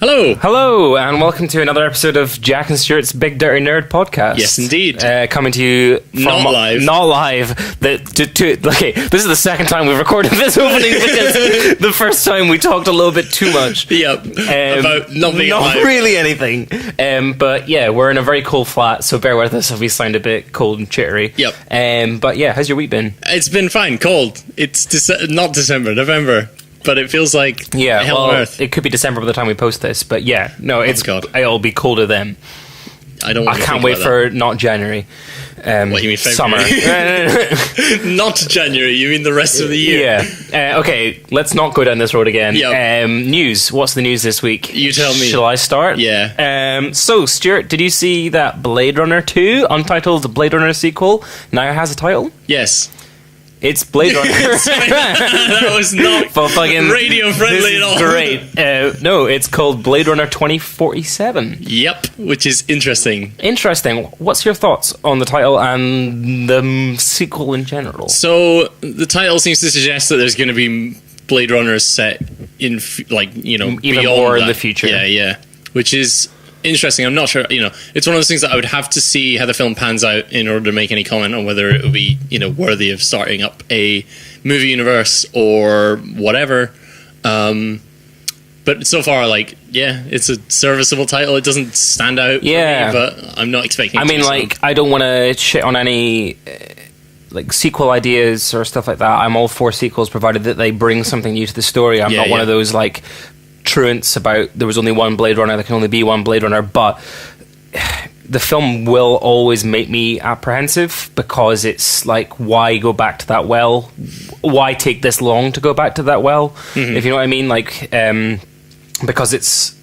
Hello. Hello, and welcome to another episode of Jack and Stuart's Big Dirty Nerd podcast. Yes, indeed. Coming to you from... Not live. Okay, this is the second time we've recorded this opening because the first time we talked a little bit too much. Yep, about nothing Not really anything. But yeah, we're in a very cold flat, so bear with us if we sound a bit cold and chittery. Yep. But yeah, how's your week been? It's been fine, cold. It's not December, November. But it feels like hell on earth. It could be December by the time we post this, but yeah, no, it'll be colder then. I can't wait for not January. What, you mean February? Summer. Not January, you mean the rest of the year. Yeah. Okay, let's not go down this road again. Yep. News. What's the news this week? You tell me. Shall I start? Yeah. So, Stuart, did you see that Blade Runner 2, untitled Blade Runner sequel, now has a title? Yes. It's Blade Runner. That was not radio friendly at all. Great. No, it's called Blade Runner 2047. Yep, which is interesting. Interesting. What's your thoughts on the title and the sequel in general? So the title seems to suggest that there's going to be Blade Runners set in, even beyond more in that. the future. Yeah. Which is interesting. I'm not sure, it's one of those things that I would have to see how the film pans out in order to make any comment on whether it would be, worthy of starting up a movie universe or whatever. But so far, it's a serviceable title. It doesn't stand out for me, but I'm not expecting it to. I don't want to shit on any sequel ideas or stuff like that. I'm all for sequels provided that they bring something new to the story. I'm not one of those truants about there was only one Blade Runner, there can only be one Blade Runner, but the film will always make me apprehensive because it's why go back to that well? Why take this long to go back to that well? Mm-hmm. If you know what I mean, because it's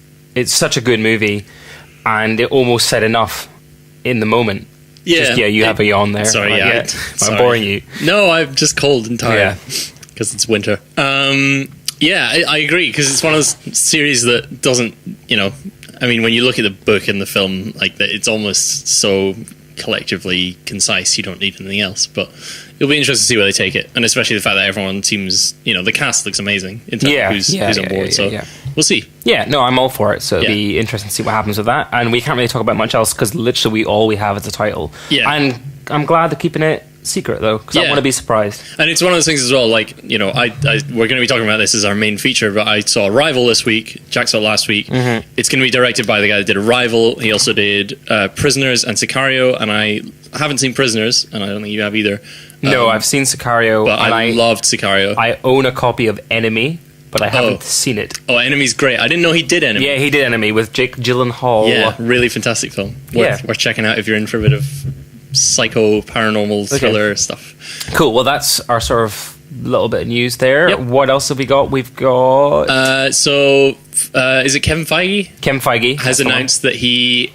such a good movie and it almost said enough in the moment. You have a yawn there. Sorry, I'm boring you. No, I'm just cold and tired because it's winter. I agree, because it's one of those series that doesn't, when you look at the book and the film, it's almost so collectively concise, you don't need anything else. But it'll be interesting to see where they take it, and especially the fact that everyone seems, the cast looks amazing in terms of who's on board, so we'll see. Yeah, no, I'm all for it, so it'll be interesting to see what happens with that, and we can't really talk about much else, because literally all we have is a title. Yeah. And I'm glad they're keeping it secret, though, because I want to be surprised. And it's one of those things as well, we're going to be talking about this as our main feature, but I saw Arrival this week, Jack saw it last week. Mm-hmm. It's going to be directed by the guy that did Arrival. He also did Prisoners and Sicario, and I haven't seen Prisoners, and I don't think you have either. No, I've seen Sicario. But I loved Sicario. I own a copy of Enemy, but I haven't seen it. Oh, Enemy's great. I didn't know he did Enemy. Yeah, he did Enemy with Jake Gyllenhaal. Yeah, really fantastic film. Worth checking out if you're in for a bit of psycho paranormal thriller stuff. Cool. Well, that's our sort of little bit of news there. Yep. What else have we got? We've got is it Kevin Feige? Kevin Feige has announced that he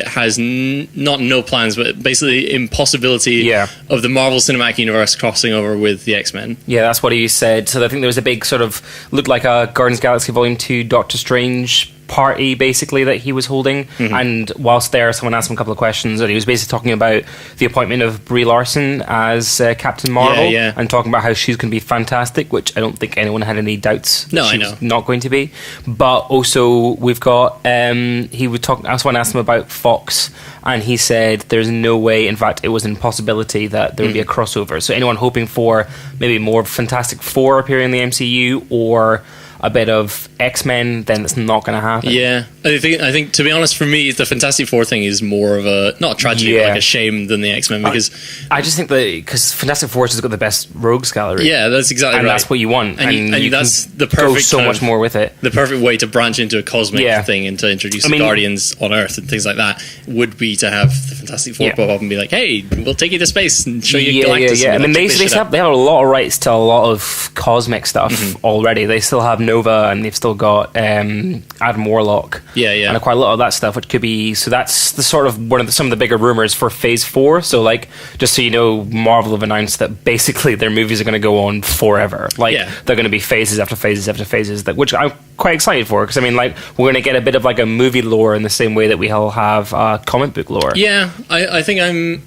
has no plans, but basically impossibility of the Marvel Cinematic Universe crossing over with the X-Men. Yeah, that's what he said. So I think there was a big sort of looked like a Guardians of the Galaxy Volume 2 Doctor Strange party basically that he was holding, and whilst there someone asked him a couple of questions, and he was basically talking about the appointment of Brie Larson as Captain Marvel, and talking about how she's going to be fantastic, which I don't think anyone had any doubts she's not going to be. But also we've got someone asked him about Fox, and he said there's no way, in fact it was an impossibility that there would be a crossover. So anyone hoping for maybe more Fantastic Four appearing in the MCU or a bit of X-Men, then it's not going to happen. Yeah, I think to be honest, for me, the Fantastic Four thing is more of a not a tragedy, but a shame than the X-Men, because I just think that because Fantastic Four has got the best rogues gallery. Yeah, that's exactly and right. that's what you want, and that's the perfect go so much more with it. The perfect way to branch into a cosmic thing and to introduce the Guardians on Earth and things like that would be to have the Fantastic Four pop up and be like, "Hey, we'll take you to space and show you Galactus." Yeah. I mean, they have a lot of rights to a lot of cosmic stuff already. They still have Nova, and they've still got Adam Warlock, and quite a lot of that stuff, which could be. So that's the sort of some of the bigger rumors for Phase 4. So just so you know, Marvel have announced that basically their movies are going to go on forever. They're going to be phases after phases after phases, which I'm quite excited for, because we're going to get a bit of a movie lore in the same way that we all have comic book lore. Yeah, I think I'm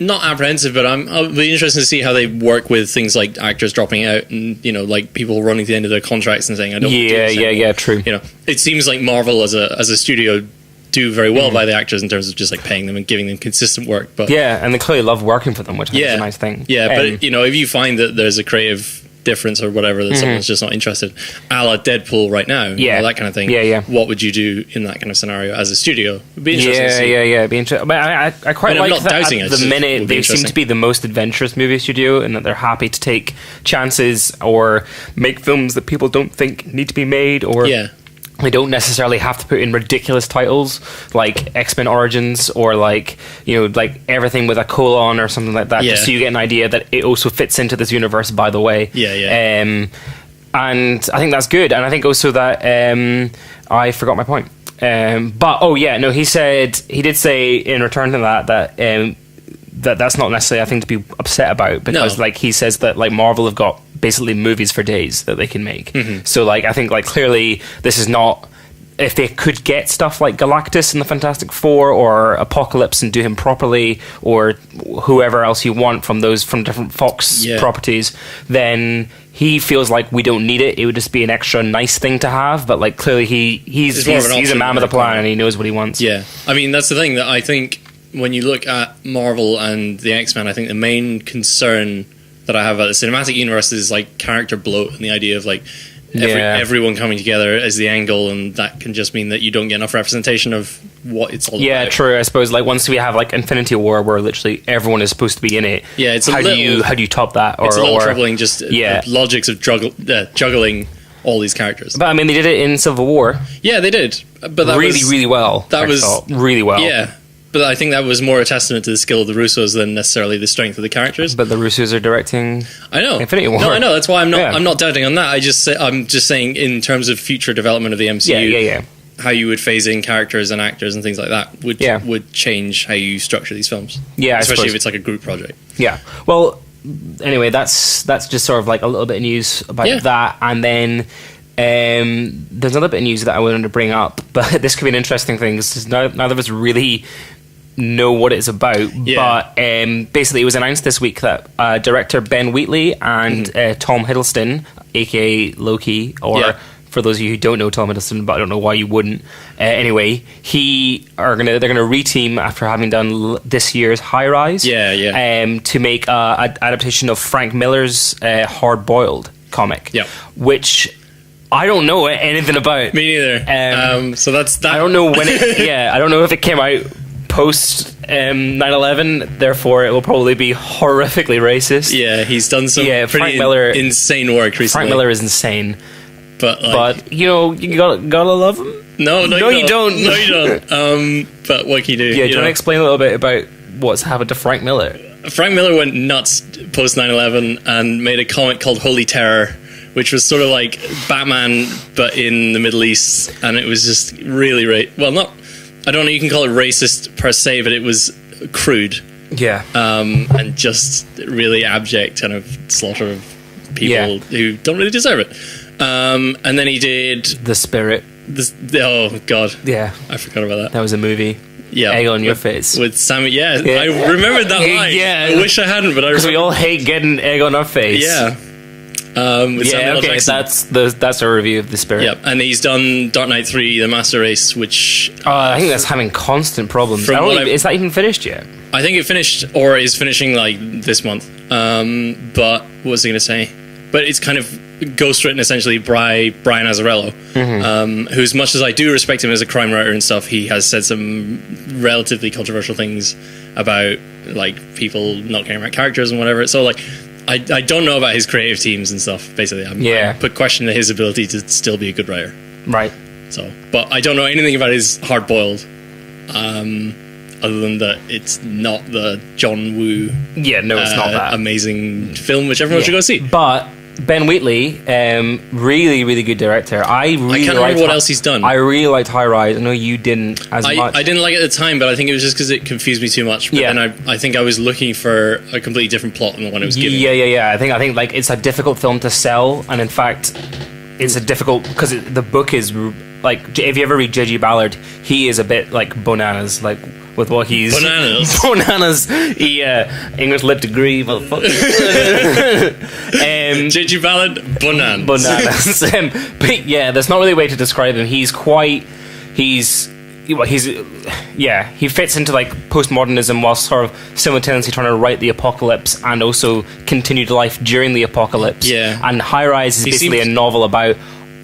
not apprehensive, but I'll be interested to see how they work with things like actors dropping out and, you know, like people running to the end of their contracts and saying, I don't want to do this anymore. True. You know, it seems like Marvel as a studio do very well by the actors in terms of just like paying them and giving them consistent work. But yeah, and they clearly love working for them, which I think is a nice thing. Yeah, but you know, if you find that there's a creative difference or whatever, that someone's just not interested, a la Deadpool right now, you know, that kind of thing. What would you do in that kind of scenario as a studio? It'd be interesting to see. It'd be interesting. But I quite like that doubting at the minute they seem to be the most adventurous movie studio, and that they're happy to take chances or make films that people don't think need to be made, or they don't necessarily have to put in ridiculous titles like X-Men Origins or like, you know, like everything with a colon or something like that, just so you get an idea that it also fits into this universe, by the way. And I think that's good. And I think also that I forgot my point. He did say in return to that that's not necessarily a thing to be upset about, because like he says that like Marvel have got basically movies for days that they can make. So like I think like clearly this is not, if they could get stuff like Galactus and the Fantastic Four or Apocalypse and do him properly, or whoever else you want from different Fox properties, then he feels like we don't need it. It would just be an extra nice thing to have. But like clearly he's a man with a plan and he knows what he wants. Yeah, I mean that's the thing that I think when you look at Marvel and the X-Men, I think the main concern that I have about the cinematic universe is like character bloat and the idea of like everyone coming together as the angle, and that can just mean that you don't get enough representation of what it's all about. Yeah, true. I suppose like once we have like Infinity War where literally everyone is supposed to be in it, it's how do you top that? It's a little troubling, just the logics of juggling all these characters. But I mean, they did it in Civil War. Yeah, they did. But that really well. That was really well. Yeah. But I think that was more a testament to the skill of the Russos than necessarily the strength of the characters. But the Russos are directing. I know. Infinity War. No, I know. That's why I'm not doubting on that. I'm just saying in terms of future development of the MCU, how you would phase in characters and actors and things like that would change how you structure these films. Yeah, especially if it's like a group project. Yeah. Well, anyway, that's just sort of like a little bit of news about that, and then. There's another bit of news that I wanted to bring up, but this could be an interesting thing because neither of us really know what it's about. But basically it was announced this week that director Ben Wheatley and Tom Hiddleston, aka Loki, or for those of you who don't know Tom Hiddleston, but I don't know why you wouldn't, anyway, they're gonna reteam after having done this year's High Rise to make an adaptation of Frank Miller's Hard Boiled comic, which I don't know anything about. Me neither. So that's that. I don't know when it. I don't know if it came out post 9/11. Therefore, it will probably be horrifically racist. Yeah, he's done some pretty insane work recently. Frank Miller is insane, but you know you gotta love him. No, you don't. No, you don't. But what can you do? Yeah, do you want to explain a little bit about what's happened to Frank Miller? Frank Miller went nuts post 9/11 and made a comic called Holy Terror, which was sort of like Batman, but in the Middle East, and it was just really, I don't know, you can call it racist per se, but it was crude. And just really abject kind of slaughter of people who don't really deserve it. And then he did... The Spirit. Oh, God. Yeah. I forgot about that. That was a movie. Yeah, egg on your face with Sam. I remembered that line. I wish I hadn't, but because we all hate getting egg on our face. Yeah. Okay, that's a review of The Spirit. Yeah, and he's done Dark Knight 3, The Master Race, which... I think that's having constant problems. Is that even finished yet? I think it finished, or is finishing, like, this month. But, what was I going to say? But it's kind of ghostwritten, essentially, by Brian Azzarello, who, as much as I do respect him as a crime writer and stuff, he has said some relatively controversial things about, like, people not caring about characters and whatever. So, like... I don't know about his creative teams and stuff, basically. I put question to his ability to still be a good writer. Right. So, but I don't know anything about his Hard Boiled, other than that it's not the John Woo it's not that amazing film which everyone should go see. But Ben Wheatley, really, really good director. I can't remember what else he's done. I really liked High Rise. I know you didn't as much. I didn't like it at the time, but I think it was just because it confused me too much. But then I think I was looking for a completely different plot than the one it was giving. Yeah. I think like it's a difficult film to sell, and in fact, it's a difficult because the book is like if you ever read J.G. Ballard, he is a bit like bananas, like with what he's bananas. He English lit degree, motherfucker. J.G. Ballard, bananas. But yeah, there's not really a way to describe him. He fits into like postmodernism while sort of simultaneously trying to write the apocalypse and also continue to life during the apocalypse. Yeah. And High Rise is basically a novel about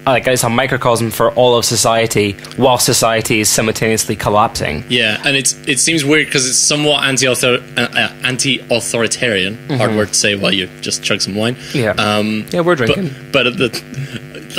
like it's a microcosm for all of society while society is simultaneously collapsing. Yeah, and it seems weird because it's somewhat anti-authoritarian. Hard word to say while you just chug some wine. Yeah. We're drinking. But that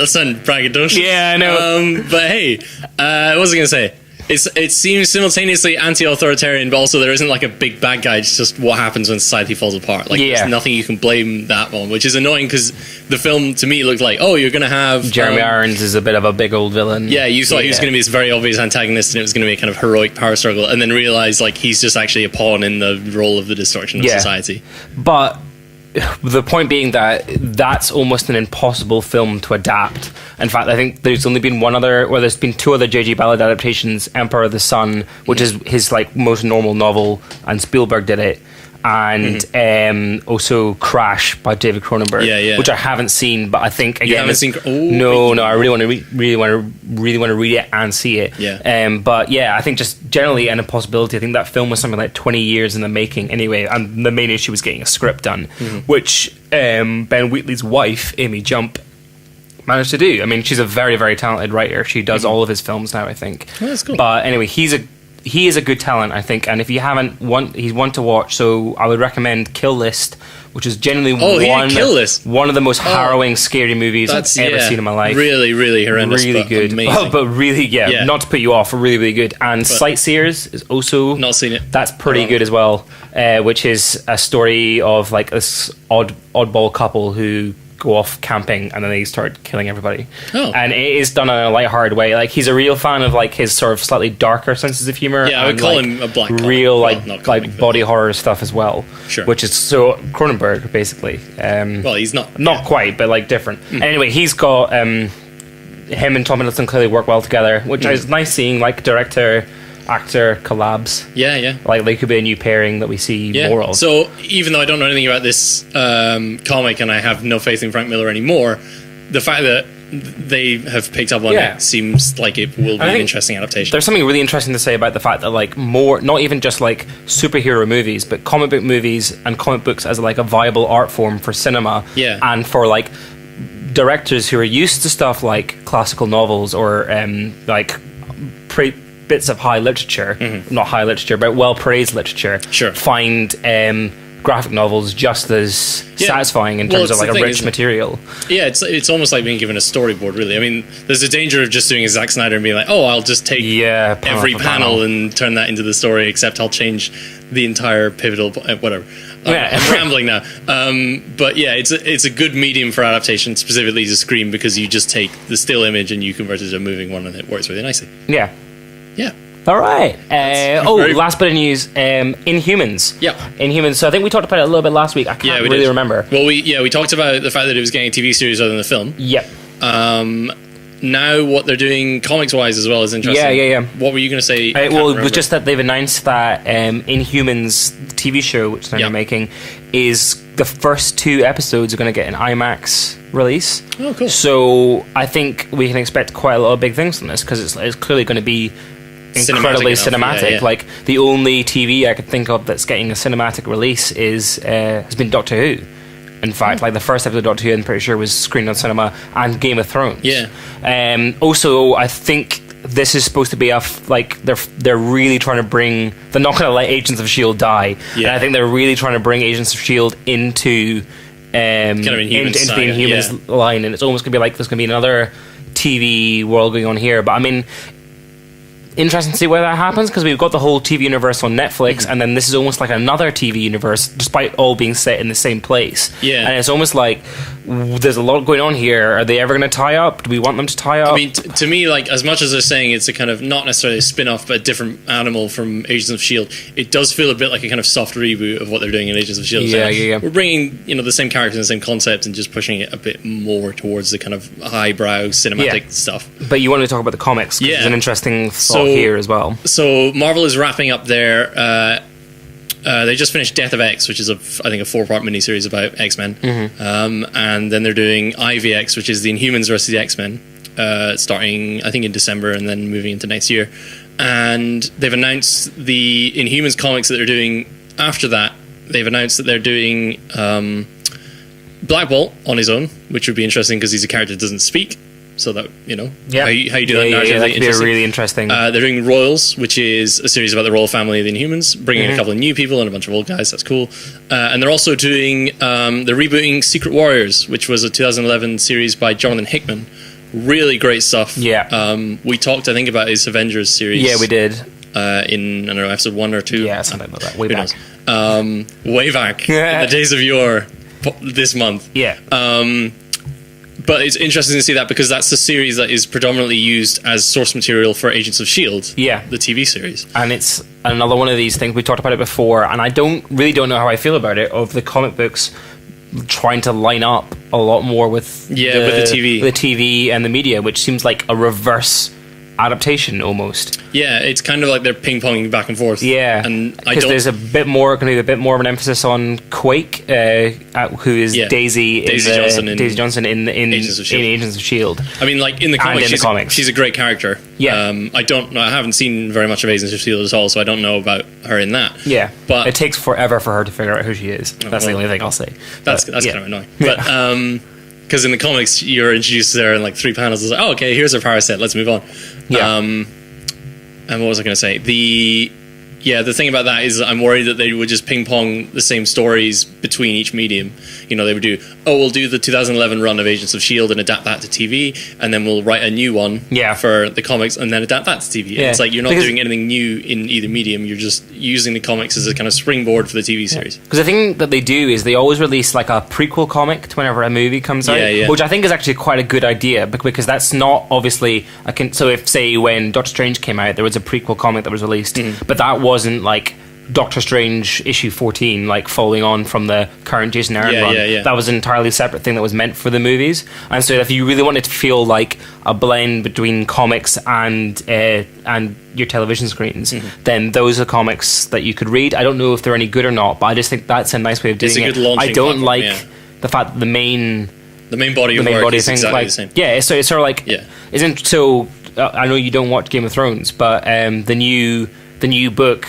sounded braggadocious. Yeah, I know. But hey, what was I going to say? It seems simultaneously anti-authoritarian, but also there isn't like a big bad guy. It's just what happens when society falls apart. Like there's nothing you can blame that on, which is annoying because the film to me looked like, oh, you're going to have Jeremy Irons is a bit of a big old villain. Yeah, you thought he was going to be this very obvious antagonist, and it was going to be a kind of heroic power struggle, and then realize like he's just actually a pawn in the role of the destruction of society. But the point being that that's almost an impossible film to adapt. In fact, I think there's only been there's been two other J.G. Ballard adaptations, Emperor of the Sun, which is his like most normal novel, and Spielberg did it, and also Crash by David Cronenberg, which I haven't seen, but I think again, you haven't seen? No, I really want to read it and see it. Yeah. But yeah, I think just generally an impossibility. I think that film was something like 20 years in the making anyway, and the main issue was getting a script done, which Ben Wheatley's wife, Amy Jump, managed to do. I mean, she's a very, very talented writer. She does all of his films now, I think. Oh, that's cool. But anyway, he is a good talent, I think, and if you haven't, he's one to watch. So I would recommend Kill List, which is genuinely one of the most harrowing, scary movies I've ever seen in my life. Really, really horrendous, really good, amazing. But really, not to put you off, really, really good. And Sightseers is also not seen it. That's pretty good as well, which is a story of like this oddball couple who go off camping and then they start killing everybody. And it is done in a lighthearted way. Like he's a real fan of like his sort of slightly darker senses of humor. Yeah, I would call him a black comic. Real like body horror stuff as well. Sure. Which is so Cronenberg basically. Well, he's not quite, but like different. Anyway, he's got him and Tom Hiddleston clearly work well together, which is nice seeing like director actor collabs. Yeah. Like they could be a new pairing that we see more of. So even though I don't know anything about this comic and I have no faith in Frank Miller anymore, the fact that they have picked up on it seems like it will be an interesting adaptation. There's something really interesting to say about the fact that like more, not even just like superhero movies, but comic book movies and comic books as like a viable art form for cinema and for like directors who are used to stuff like classical novels or like bits of high literature, not high literature, but well-praised literature, find graphic novels just as satisfying in terms of like a rich material. Yeah, it's almost like being given a storyboard, really. I mean, there's a danger of just doing a Zack Snyder and being like, oh, I'll just take every panel and turn that into the story, except I'll change the entire pivotal, whatever. I'm rambling now. But yeah, it's a good medium for adaptation, specifically to screen, because you just take the still image and you convert it to a moving one and it works really nicely. Yeah. Yeah. All right. Last bit of news. Inhumans. Yeah. Inhumans. So I think we talked about it a little bit last week. I can't really remember. Well, we talked about the fact that it was getting a TV series rather than a film. Yep. Now what they're doing comics-wise as well is interesting. Yeah. What were you going to say? It was just that they've announced that Inhumans TV show, which they're making, is the first 2 episodes are going to get an IMAX release. Oh, cool. So I think we can expect quite a lot of big things from this, because it's clearly going to be incredibly cinematic. Yeah. Like the only TV I could think of that's getting a cinematic release has been Doctor Who. In fact, like the first episode of Doctor Who, I'm pretty sure was screened on cinema, and Game of Thrones. Yeah. Also, I think this is supposed to be they're really trying to bring. They're not going to let Agents of S.H.I.E.L.D. die. Yeah. And I think they're really trying to bring Agents of S.H.I.E.L.D. into kind of into the Inhumans line, and it's almost going to be like there's going to be another TV world going on here. But I mean, interesting to see where that happens, because we've got the whole TV universe on Netflix, and then this is almost like another TV universe, despite all being set in the same place. Yeah. And it's almost like there's a lot going on here. Are they ever going to tie up? Do we want them to tie up? I mean, to me, like, as much as they're saying it's a kind of not necessarily a spin-off, but a different animal from Agents of S.H.I.E.L.D., it does feel a bit like a kind of soft reboot of what they're doing in Agents of S.H.I.E.L.D. Yeah. We're bringing, the same characters and the same concept and just pushing it a bit more towards the kind of highbrow cinematic stuff. But you wanted to talk about the comics, 'cause there's an interesting thought here as well. So Marvel is wrapping up their... they just finished Death of X, which is, I think, a 4-part miniseries about X-Men. And then they're doing IVX, which is the Inhumans versus the X-Men, starting, I think, in December and then moving into next year. And they've announced the Inhumans comics that they're doing after that. They've announced that they're doing Black Bolt on his own, which would be interesting because he's a character that doesn't speak. So that, how you do that narratively. That could be really interesting. They're doing Royals, which is a series about the royal family of the Inhumans, bringing in a couple of new people and a bunch of old guys. That's cool. And they're also doing, they're rebooting Secret Warriors, which was a 2011 series by Jonathan Hickman. Really great stuff. Yeah. We talked, I think, about his Avengers series. Yeah, we did. In, I don't know, episode 1 or 2. Yeah, something like that. Way back. Way back. In the days of yore, this month. Yeah. But it's interesting to see that because that's the series that is predominantly used as source material for Agents of S.H.I.E.L.D. Yeah. The TV series. And it's another one of these things, we talked about it before, and I don't know how I feel about it, of the comic books trying to line up a lot more with with the TV and the media, which seems like a reverse adaptation almost. Yeah, it's kind of like they're ping-ponging back and forth. Yeah, and because there's going to be a bit more of an emphasis on Quake, who is Daisy Johnson in Agents of S.H.I.E.L.D. I mean, like in the comics, she's a great character. Yeah, I haven't seen very much of Agents of S.H.I.E.L.D. at all, so I don't know about her in that. Yeah, but it takes forever for her to figure out who she is. That's the only thing I'll say. That's kind of annoying. But because in the comics you're introduced to her in like 3 panels. It's like, oh, okay, here's her power set. Let's move on. Yeah. And what was I going to say? The thing about that is I'm worried that they would just ping pong the same stories between each medium. They would do, we'll do the 2011 run of Agents of S.H.I.E.L.D. and adapt that to TV, and then we'll write a new one for the comics and then adapt that to TV. And it's like you're not doing anything new in either medium. You're just using the comics as a kind of springboard for the TV series. Because the thing that they do is they always release like a prequel comic to whenever a movie comes out, which I think is actually quite a good idea because that's not obviously so if, say, when Doctor Strange came out, there was a prequel comic that was released, but that wasn't like Doctor Strange issue 14, like following on from the current Jason Aaron run. That was an entirely separate thing that was meant for the movies. And so if you really wanted to feel like a blend between comics and your television screens, then those are comics that you could read. I don't know if they're any good or not, but I just think that's a nice way of doing it. I don't like the fact that the main body of work is exactly the same. Yeah, so it's sort of like isn't so. I know you don't watch Game of Thrones, but the new book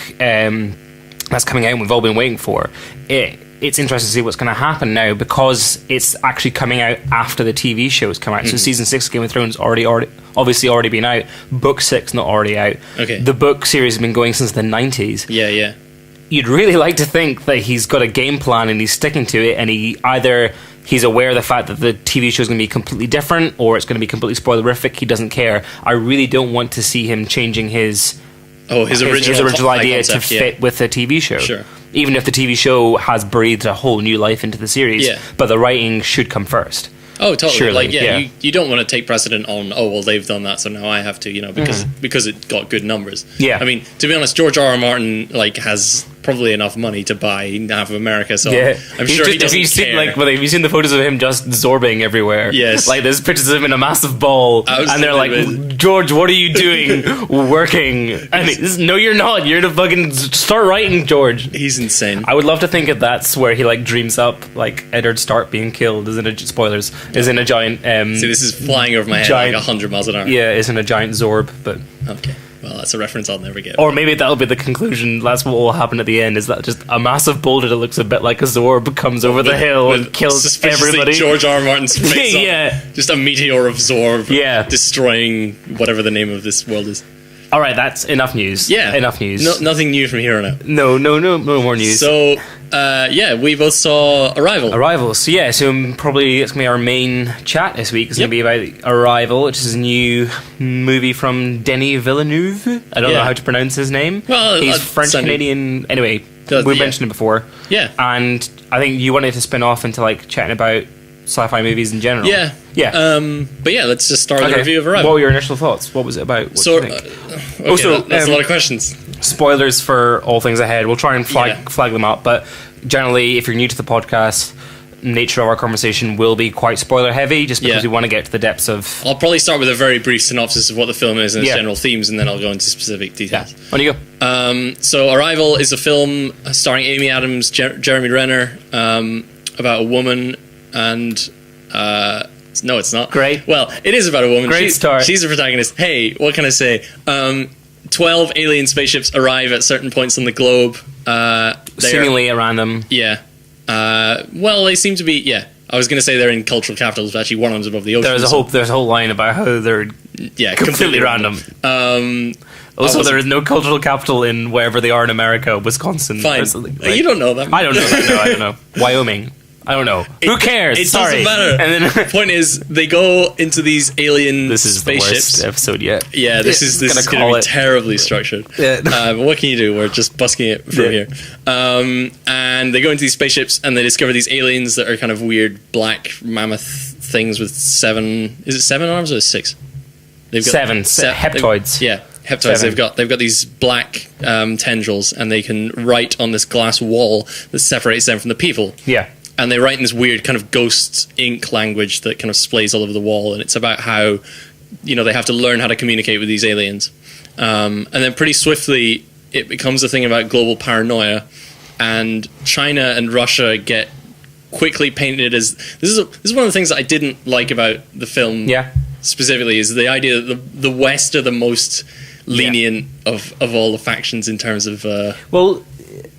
that's coming out and we've all been waiting for, it's interesting to see what's going to happen now because it's actually coming out after the TV shows come out. So season 6 of Game of Thrones obviously already been out. Book 6 not already out. Okay. The book series has been going since the 90s. Yeah. You'd really like to think that he's got a game plan and he's sticking to it, and he's aware of the fact that the TV show is going to be completely different or it's going to be completely spoilerific. He doesn't care. I really don't want to see him changing his original idea concept, to fit with the TV show. Sure. Even if the TV show has breathed a whole new life into the series, but the writing should come first. Oh, totally. Surely, you don't want to take precedent on, they've done that, so now I have to, because it got good numbers. Yeah. I mean, to be honest, George R.R. Martin, has probably enough money to buy half of America, so I'm sure he doesn't care. Have you seen the photos of him just zorbing everywhere? Yes. There's pictures of him in a massive ball, and they're like, George, what are you doing? Working. And no, you're not. You're the fucking... Start writing, George. He's insane. I would love to think that that's where he, dreams up, Eddard Stark being killed, spoilers, is in a giant... See, this is flying over my head 100 miles an hour. Yeah, is in a giant zorb, but... Okay. Well, that's a reference I'll never get. Or maybe that'll be the conclusion. That's what will happen at the end, is that just a massive boulder that looks a bit like a Zorb comes over the hill and kills everybody. George R. R. Martin's face yeah. Just a meteor of Zorb destroying whatever the name of this world is. All right, that's enough news. Yeah. Enough news. Nothing new from here on out. No more news. So, we both saw Arrival. Arrival. So probably it's going to be our main chat this week. It's going to be about Arrival, which is a new movie from Denis Villeneuve. I don't know how to pronounce his name. Well, he's French-Canadian. Anyway, we mentioned it before. Yeah. And I think you wanted to spin off into like chatting about sci-fi movies in general. Yeah. But let's just start with a review of Arrival. What were your initial thoughts? What was it about? What So, do you think? also, that's a lot of questions. Spoilers for all things ahead. We'll try and flag them up, but generally, if you're new to the podcast, nature of our conversation will be quite spoiler heavy, just because we want to get to the depths of... I'll probably start with a very brief synopsis of what the film is and its general themes, and then I'll go into specific details. Yeah. On you go. So Arrival is a film starring Amy Adams, Jeremy Renner, about a woman and... no, it's not. Great. Well, it is about a woman. Great start. She's the protagonist. Hey, what can I say? 12 alien spaceships arrive at certain points on the globe. Seemingly at random. Yeah. Well, they seem to be... Yeah. I was going to say they're in cultural capitals, but actually one of them's above the ocean. There's a whole line about how they're completely random. Also, there is no cultural capital in wherever they are in America, Wisconsin. Fine. Or something. Like, you don't know that. I don't know that. No, I don't know. Wyoming. I don't know. Who cares? It Sorry. doesn't matter. And then the point is, they go into these alien this is spaceships. The worst episode yet. Yeah, this is going to be terribly structured. Yeah. But what can you do? We're just busking it from here. And they go into these spaceships and they discover these aliens that are kind of weird black mammoth things with 7... Is it 7 arms or 6? They've got 7 heptoids. Heptoids. They've got these black tendrils, and they can write on this glass wall that separates them from the people. Yeah. And they write in this weird kind of ghost ink language that kind of splays all over the wall, and it's about how, they have to learn how to communicate with these aliens. And then pretty swiftly, it becomes a thing about global paranoia, and China and Russia get quickly painted as... This is one of the things that I didn't like about the film specifically, is the idea that the West are the most lenient of all the factions in terms of...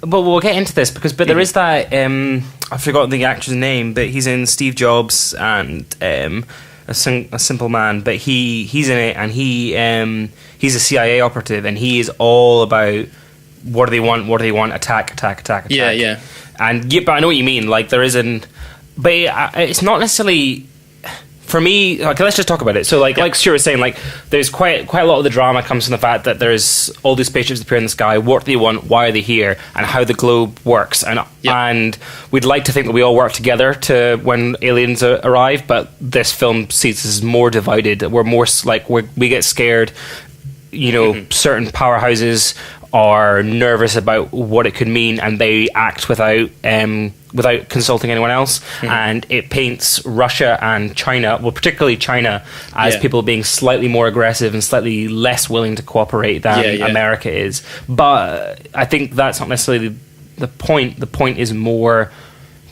But we'll get into this but there is that I forgot the actor's name, but he's in Steve Jobs and a Simple Man, but he's in it, and he's a CIA operative, and he is all about what do they want, attack. Yeah. And but I know what you mean, like there isn't, but it's not necessarily. For me, like, let's just talk about it. So, like Stuart was saying, like, there's quite a lot of the drama comes from the fact that there's all these spaceships appear in the sky. What do they want? Why are they here? And how the globe works. And we'd like to think that we all work together to when aliens arrive, but this film sees us more divided. We're more like we get scared. Certain powerhouses are nervous about what it could mean, and they act without consulting anyone else. And it paints Russia and China, well, particularly China, as people being slightly more aggressive and slightly less willing to cooperate than America is. But I think that's not necessarily the point. The point is more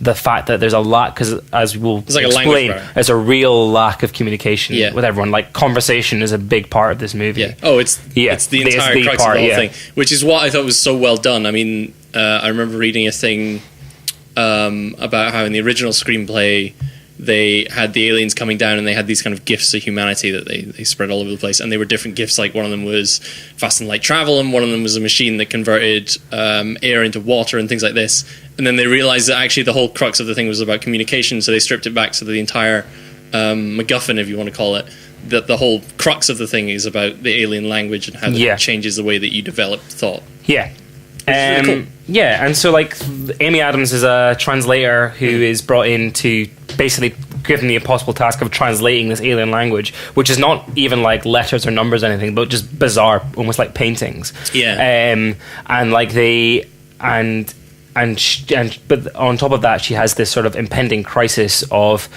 the fact that there's a lot, because as we'll explain, there's a real lack of communication with everyone. Like, conversation is a big part of this movie. It's the entire crux of the whole thing, which is what I thought was so well done. I mean, I remember reading a thing about how in the original screenplay they had the aliens coming down, and they had these kind of gifts of humanity that they spread all over the place, and they were different gifts. Like, one of them was fast and light travel, and one of them was a machine that converted air into water and things like this. And then they realized that actually the whole crux of the thing was about communication, so they stripped it back so that the entire MacGuffin, if you want to call it, that the whole crux of the thing is about the alien language and how it changes the way that you develop thought. Really cool. And so, like, Amy Adams is a translator who is brought in to basically given the impossible task of translating this alien language, which is not even like letters or numbers or anything, but just bizarre, almost like paintings. And like they but on top of that, she has this sort of impending crisis of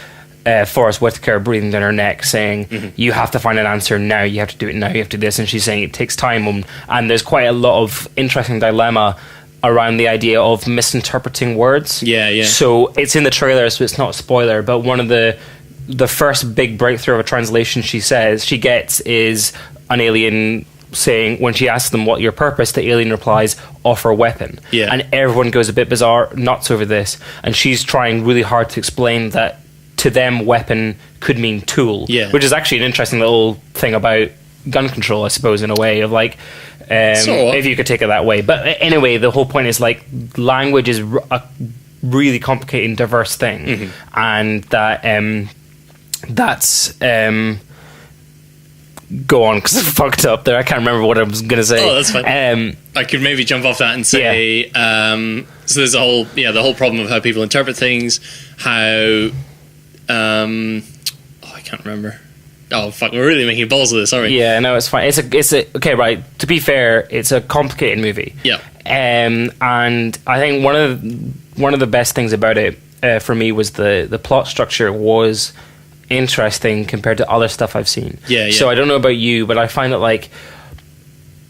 Forrest Whitaker breathing down her neck, saying, you have to find an answer now, you have to do it now, you have to do this. And she's saying it takes time. And there's quite a lot of interesting dilemma around the idea of misinterpreting words. So it's in the trailer, so it's not a spoiler, but one of the first big breakthrough of a translation she gets is an alien saying, when she asks them what your purpose, the alien replies, offer weapon. And everyone goes a bit bizarre, nuts over this. And she's trying really hard to explain that to them, weapon could mean tool, which is actually an interesting little thing about gun control, I suppose, in a way of like, So if you could take it that way. But anyway, the whole point is like language is a really complicated and diverse thing, and that's go on, because I fucked up there. I can't remember what I was going to say. Oh, that's fine. I could maybe jump off that and say, so there's the whole problem of how people interpret things, how, I can't remember. Oh, fuck, we're really making balls of this, aren't we? Yeah, no, it's fine. It's a okay, right, to be fair, it's a complicated movie. Yeah. And I think one of the best things about it, for me, was the plot structure was interesting compared to other stuff I've seen. Yeah. So I don't know about you, but I find that like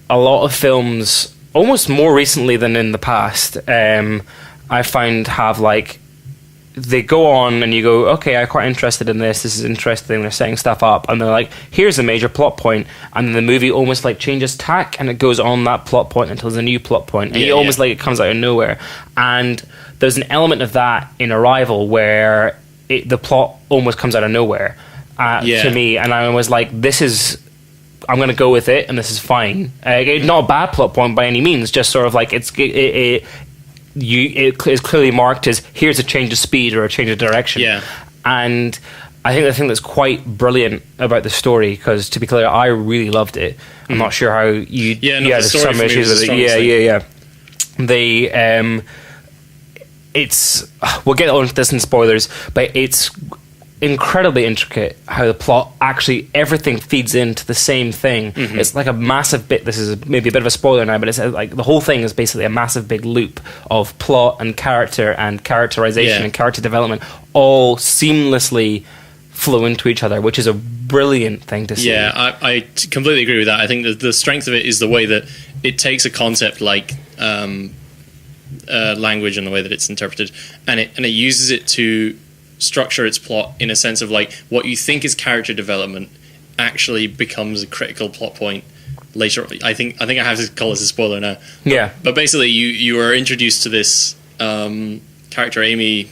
a lot of films, almost more recently than in the past, I find have like, they go on and you go, okay, I'm quite interested in this. This is interesting. They're setting stuff up, and they're like, here's a major plot point, and then the movie almost like changes tack, and it goes on that plot point until there's a new plot point, and almost like it comes out of nowhere. And there's an element of that in Arrival where the plot almost comes out of nowhere to me, and I was like, I'm going to go with it, and this is fine. Not a bad plot point by any means, just sort of like it is clearly marked as here's a change of speed or a change of direction. Yeah. And I think the thing that's quite brilliant about the story, because to be clear, I really loved it. I'm not sure how you had some issues with it. We'll get on to this in spoilers, but it's incredibly intricate how the plot actually, everything feeds into the same thing. It's like a massive bit, this is maybe a bit of a spoiler now, but it's like the whole thing is basically a massive big loop of plot and character and characterization and character development all seamlessly flow into each other, which is a brilliant thing to see. Yeah, I completely agree with that. I think that the strength of it is the way that it takes a concept like language and the way that it's interpreted, and it uses it to structure its plot in a sense of like what you think is character development actually becomes a critical plot point later. I think I have to call this a spoiler now. Yeah. But basically you are introduced to this character, Amy,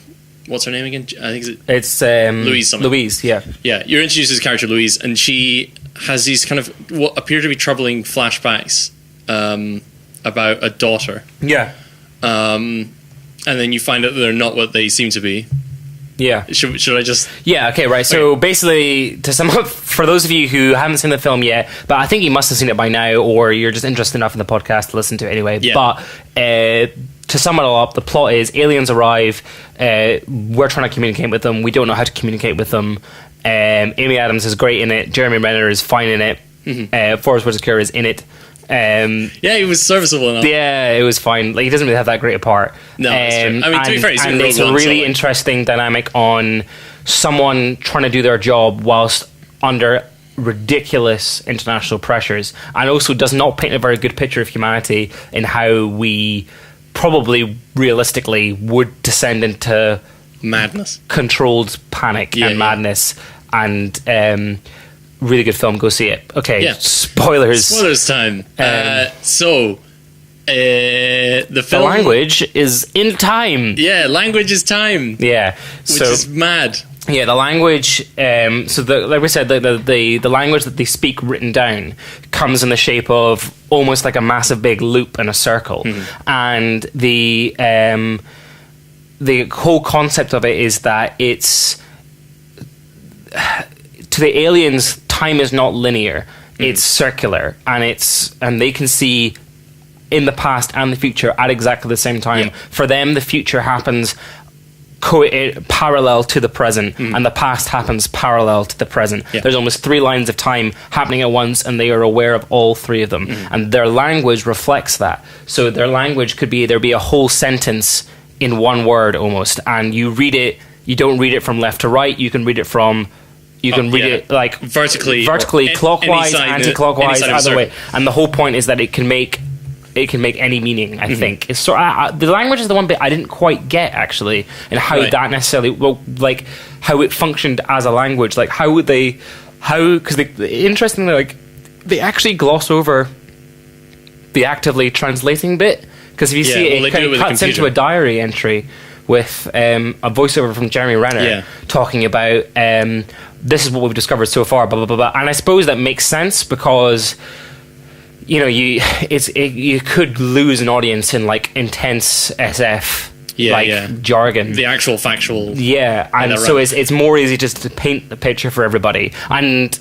what's her name again? I think it's Louise something. Louise, yeah. Yeah, you're introduced to this character Louise, and she has these kind of what appear to be troubling flashbacks about a daughter. Yeah. And then you find out that they're not what they seem to be. Yeah. Should I just... Yeah, okay, right. So basically, to sum up, for those of you who haven't seen the film yet, but I think you must have seen it by now, or you're just interested enough in the podcast to listen to it anyway. Yeah. But to sum it all up, the plot is aliens arrive, we're trying to communicate with them, we don't know how to communicate with them. Amy Adams is great in it, Jeremy Renner is fine in it, Forrest Whitaker is in it. Yeah, he was serviceable enough. Yeah, it was fine. Like, he doesn't really have that great a part. No, that's true. I mean, to be fair, and it's a really interesting dynamic on someone trying to do their job whilst under ridiculous international pressures, and also does not paint a very good picture of humanity in how we probably realistically would descend into madness, controlled panic and madness, and really good film. Go see it. Okay, spoilers. Spoilers time. So, the film... The language is in time. Yeah, language is time. Yeah. Which is mad. Yeah, the language... like we said, the language that they speak written down comes in the shape of almost like a massive big loop in a circle. And the whole concept of it is that it's... To the aliens, time is not linear; it's circular, and they can see in the past and the future at exactly the same time. For them, the future happens parallel to the present, and the past happens parallel to the present. There's almost 3 lines of time happening at once, and they are aware of all 3 of them. And their language reflects that. So their language could be a whole sentence in one word almost, and you read it. You don't read it from left to right. You can read it from... You can read it like vertically, clockwise, anti-clockwise, either way. And the whole point is that it can make any meaning. I think it's the language is the one bit I didn't quite get actually, and how that necessarily like how it functioned as a language. Like because interestingly, like they actually gloss over the actively translating bit, because if you see it cuts into a diary entry with a voiceover from Jeremy Renner talking about this is what we've discovered so far, blah blah blah blah. And I suppose that makes sense because you could lose an audience in like intense SF jargon, the actual factual. Yeah, and so it's more easy just to paint the picture for everybody, and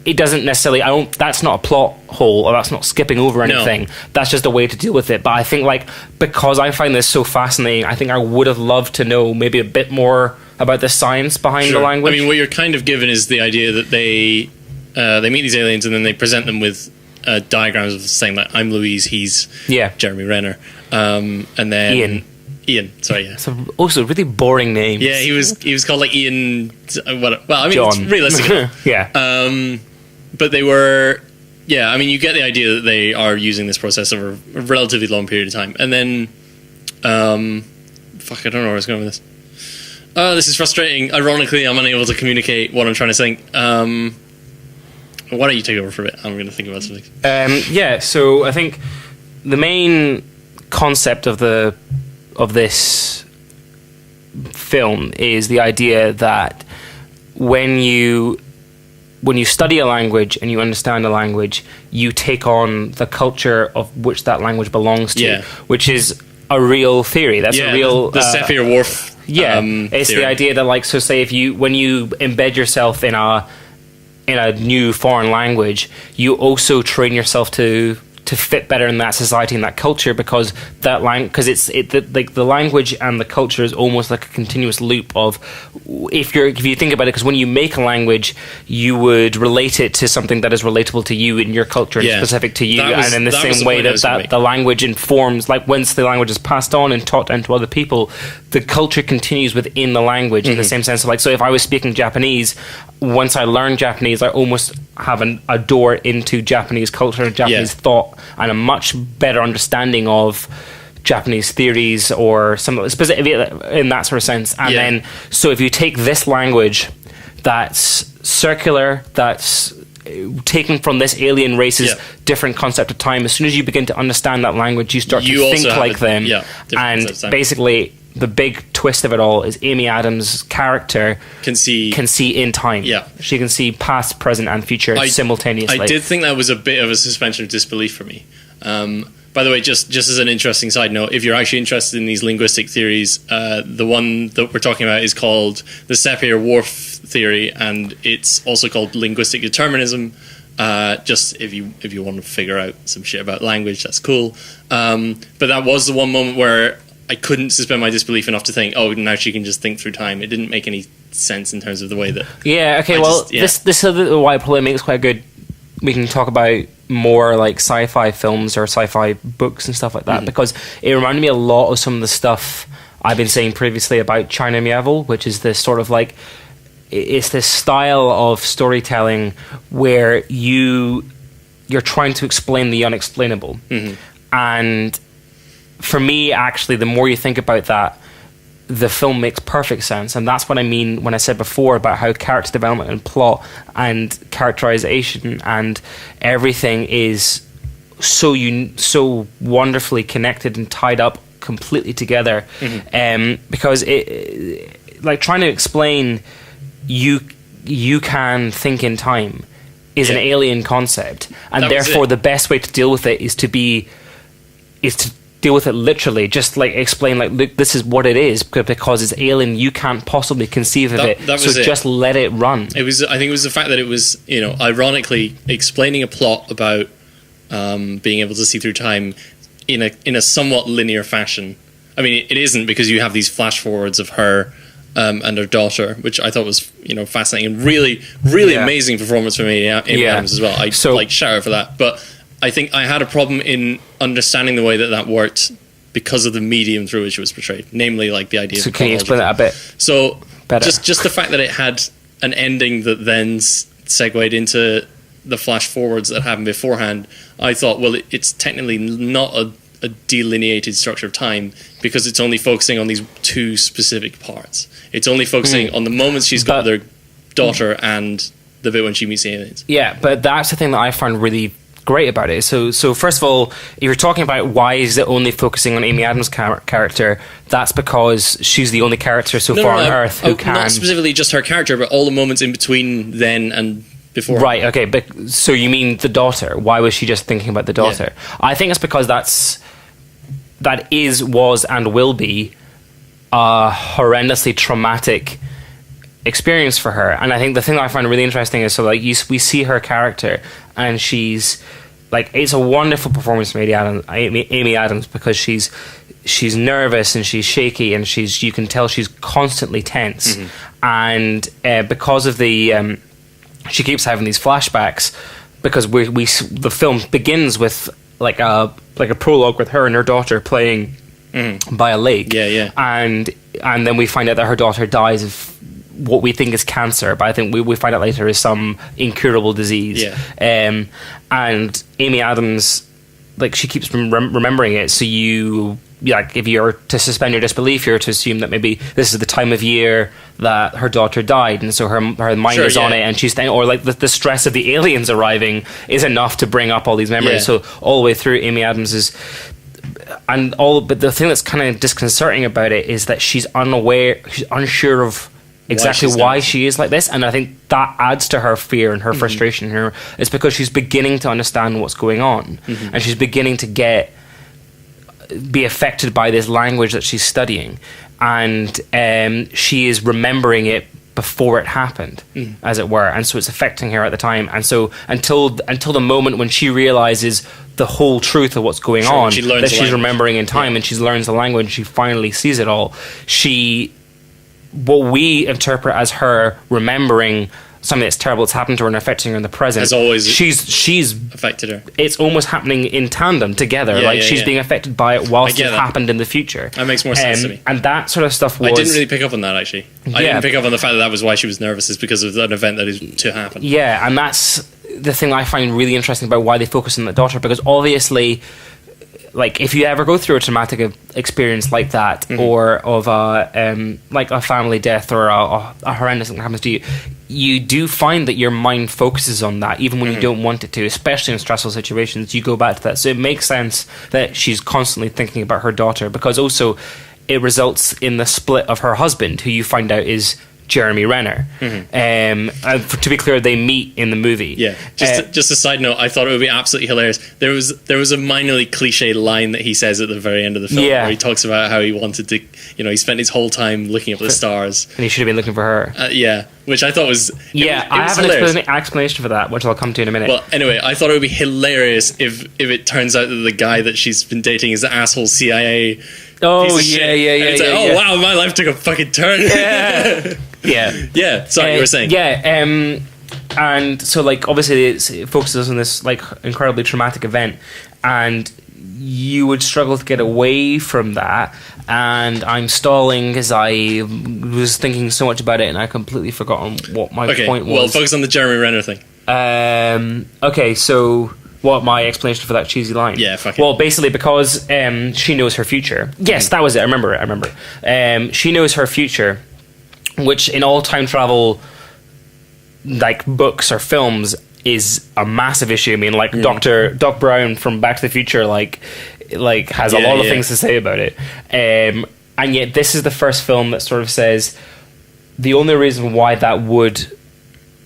it doesn't necessarily. That's not a plot hole, or that's not skipping over anything. No. That's just a way to deal with it. But I think like because I find this so fascinating, I think I would have loved to know maybe a bit more about the science behind the language. I mean, what you're kind of given is the idea that they meet these aliens and then they present them with diagrams of saying like, I'm Louise, he's Jeremy Renner, and then Ian, sorry, yeah. It's also a really boring name. Yeah, he was called like Ian. Well, I mean, John. It's realistic. Yeah. But they were, I mean, you get the idea that they are using this process over a relatively long period of time, and then, I don't know where I was going with this. Oh, this is frustrating. Ironically, I'm unable to communicate what I'm trying to think. Why don't you take over for a bit? I'm going to think about something. So I think the main concept of this film is the idea that when you study a language and you understand a language, you take on the culture of which that language belongs to, which is a real theory. That's a real the Sapir-Whorf. It's theory. The idea that like, so say when you embed yourself in a new foreign language, you also train yourself to fit better in that society and that culture, because the language and the culture is almost like a continuous loop of, if you think about it, because when you make a language, you would relate it to something that is relatable to you in your culture and specific to you, and in the same way that the language informs, like once the language is passed on and taught into other people, the culture continues within the language in the same sense of like, so if I was speaking Japanese, once I learn Japanese, I almost have a door into Japanese culture and Japanese thought, and a much better understanding of Japanese theories or some specific in that sort of sense. And then, so if you take this language that's circular, that's taken from this alien race's different concept of time, as soon as you begin to understand that language, you start to think like them. And basically, the big twist of it all is Amy Adams' character can see in time. Yeah, she can see past, present, and future simultaneously. I did think that was a bit of a suspension of disbelief for me. By the way, just as an interesting side note, if you're actually interested in these linguistic theories, the one that we're talking about is called the Sapir-Whorf theory, and it's also called linguistic determinism. Just if you want to figure out some shit about language, that's cool. But that was the one moment where I couldn't suspend my disbelief enough to think, oh, now she can just think through time. It didn't make any sense in terms of the way that... Yeah, okay, this is why it probably makes quite good... We can talk about more like sci-fi films or sci-fi books and stuff like that, because it reminded me a lot of some of the stuff I've been saying previously about China Miéville, which is this sort of like... It's this style of storytelling where you're trying to explain the unexplainable. And... for me, actually, the more you think about that, the film makes perfect sense. And that's what I mean when I said before about how character development and plot and characterization and everything is so wonderfully connected and tied up completely together. Because it, like, trying to explain you can think in time is an alien concept, and therefore the best way to deal with it is to deal with it literally, just like explain, like, look, this is what it is, because it's alien, you can't possibly conceive of it, so just let it run. I think it was the fact that it was, ironically explaining a plot about being able to see through time in a somewhat linear fashion. I mean, it isn't, because you have these flash forwards of her and her daughter, which I thought was fascinating and really amazing performance from Amy Adams as well. Shout out for that. But I think I had a problem in understanding the way that worked because of the medium through which it was portrayed, namely like the idea. So can you explain that a bit? So better. Just the fact that it had an ending that then segued into the flash forwards that happened beforehand, I thought, well, it's technically not a delineated structure of time, because it's only focusing on these two specific parts. It's only focusing on the moments she's got with her daughter and the bit when she meets the aliens. Yeah, but that's the thing that I found really great about it. So first of all, if you're talking about why is it only focusing on Amy Adams' character, that's because she's the only character so far on Earth who can... Not specifically just her character, but all the moments in between then and before. Right, okay, but so you mean the daughter. Why was she just thinking about the daughter? Yeah. I think it's because that was and will be a horrendously traumatic experience for her. And I think the thing that I find really interesting is, so like we see her character, and she's like, it's a wonderful performance from Amy Adams, because she's nervous and she's shaky, and you can tell she's constantly tense. And because of the she keeps having these flashbacks, because the film begins with like a prologue with her and her daughter playing by a lake. And then we find out that her daughter dies of what we think is cancer, but I think we find out later is some incurable disease. And Amy Adams, like, she keeps remembering it, so you, like, if you're to suspend your disbelief, you're to assume that maybe this is the time of year that her daughter died, and so her mind is on it, and she's or like the stress of the aliens arriving is enough to bring up all these memories. So all the way through, Amy Adams is, but the thing that's kind of disconcerting about it is that she's unsure of exactly why she is like this, and I think that adds to her fear and her frustration. It's because she's beginning to understand what's going on, and she's beginning to be affected by this language that she's studying, and she is remembering it before it happened, as it were, and so it's affecting her at the time. And so until the moment when she realizes the whole truth of what's going on, that she's remembering in time, and she learns the language, and she finally sees it all, what we interpret as her remembering something that's terrible that's happened to her and affecting her in the present, as always, she's affected her. It's almost happening in tandem together. She's being affected by it whilst it happened in the future. That makes more sense to me. And that sort of stuff I didn't really pick up on that, actually. I didn't pick up on the fact that was why she was nervous, is because of an event that is to happen. Yeah, and that's the thing I find really interesting about why they focus on the daughter, because obviously, like, if you ever go through a traumatic experience like that, or of like a family death or a horrendous thing that happens to you, you do find that your mind focuses on that, even when you don't want it to, especially in stressful situations. You go back to that. So it makes sense that she's constantly thinking about her daughter, because also it results in the split of her husband, who you find out is Jeremy Renner. And to be clear, they meet in the movie. Just a side note, I thought it would be absolutely hilarious. There was a minorly cliche line that he says at the very end of the film, where he talks about how he wanted to, he spent his whole time looking up at the stars, and he should have been looking for her. Which I thought was I have an explanation for that, which I'll come to in a minute. Well, anyway, I thought it would be hilarious if it turns out that the guy that she's been dating is the asshole CIA. Oh yeah. Oh wow, my life took a fucking turn. Sorry, you were saying. And so, like, obviously it focuses on this, like, incredibly traumatic event, and you would struggle to get away from that. And I'm stalling because I was thinking so much about it, and I completely forgot what my point was. Well, focus on the Jeremy Renner thing. Okay, so what my explanation for that cheesy line? Yeah, fuck it. Well, basically because she knows her future. Yes, that was it. I remember. She knows her future, which in all time travel, like, books or films, is a massive issue. I mean, like, Doc Brown from Back to the Future, like has a lot of things to say about it. And yet this is the first film that sort of says the only reason why that would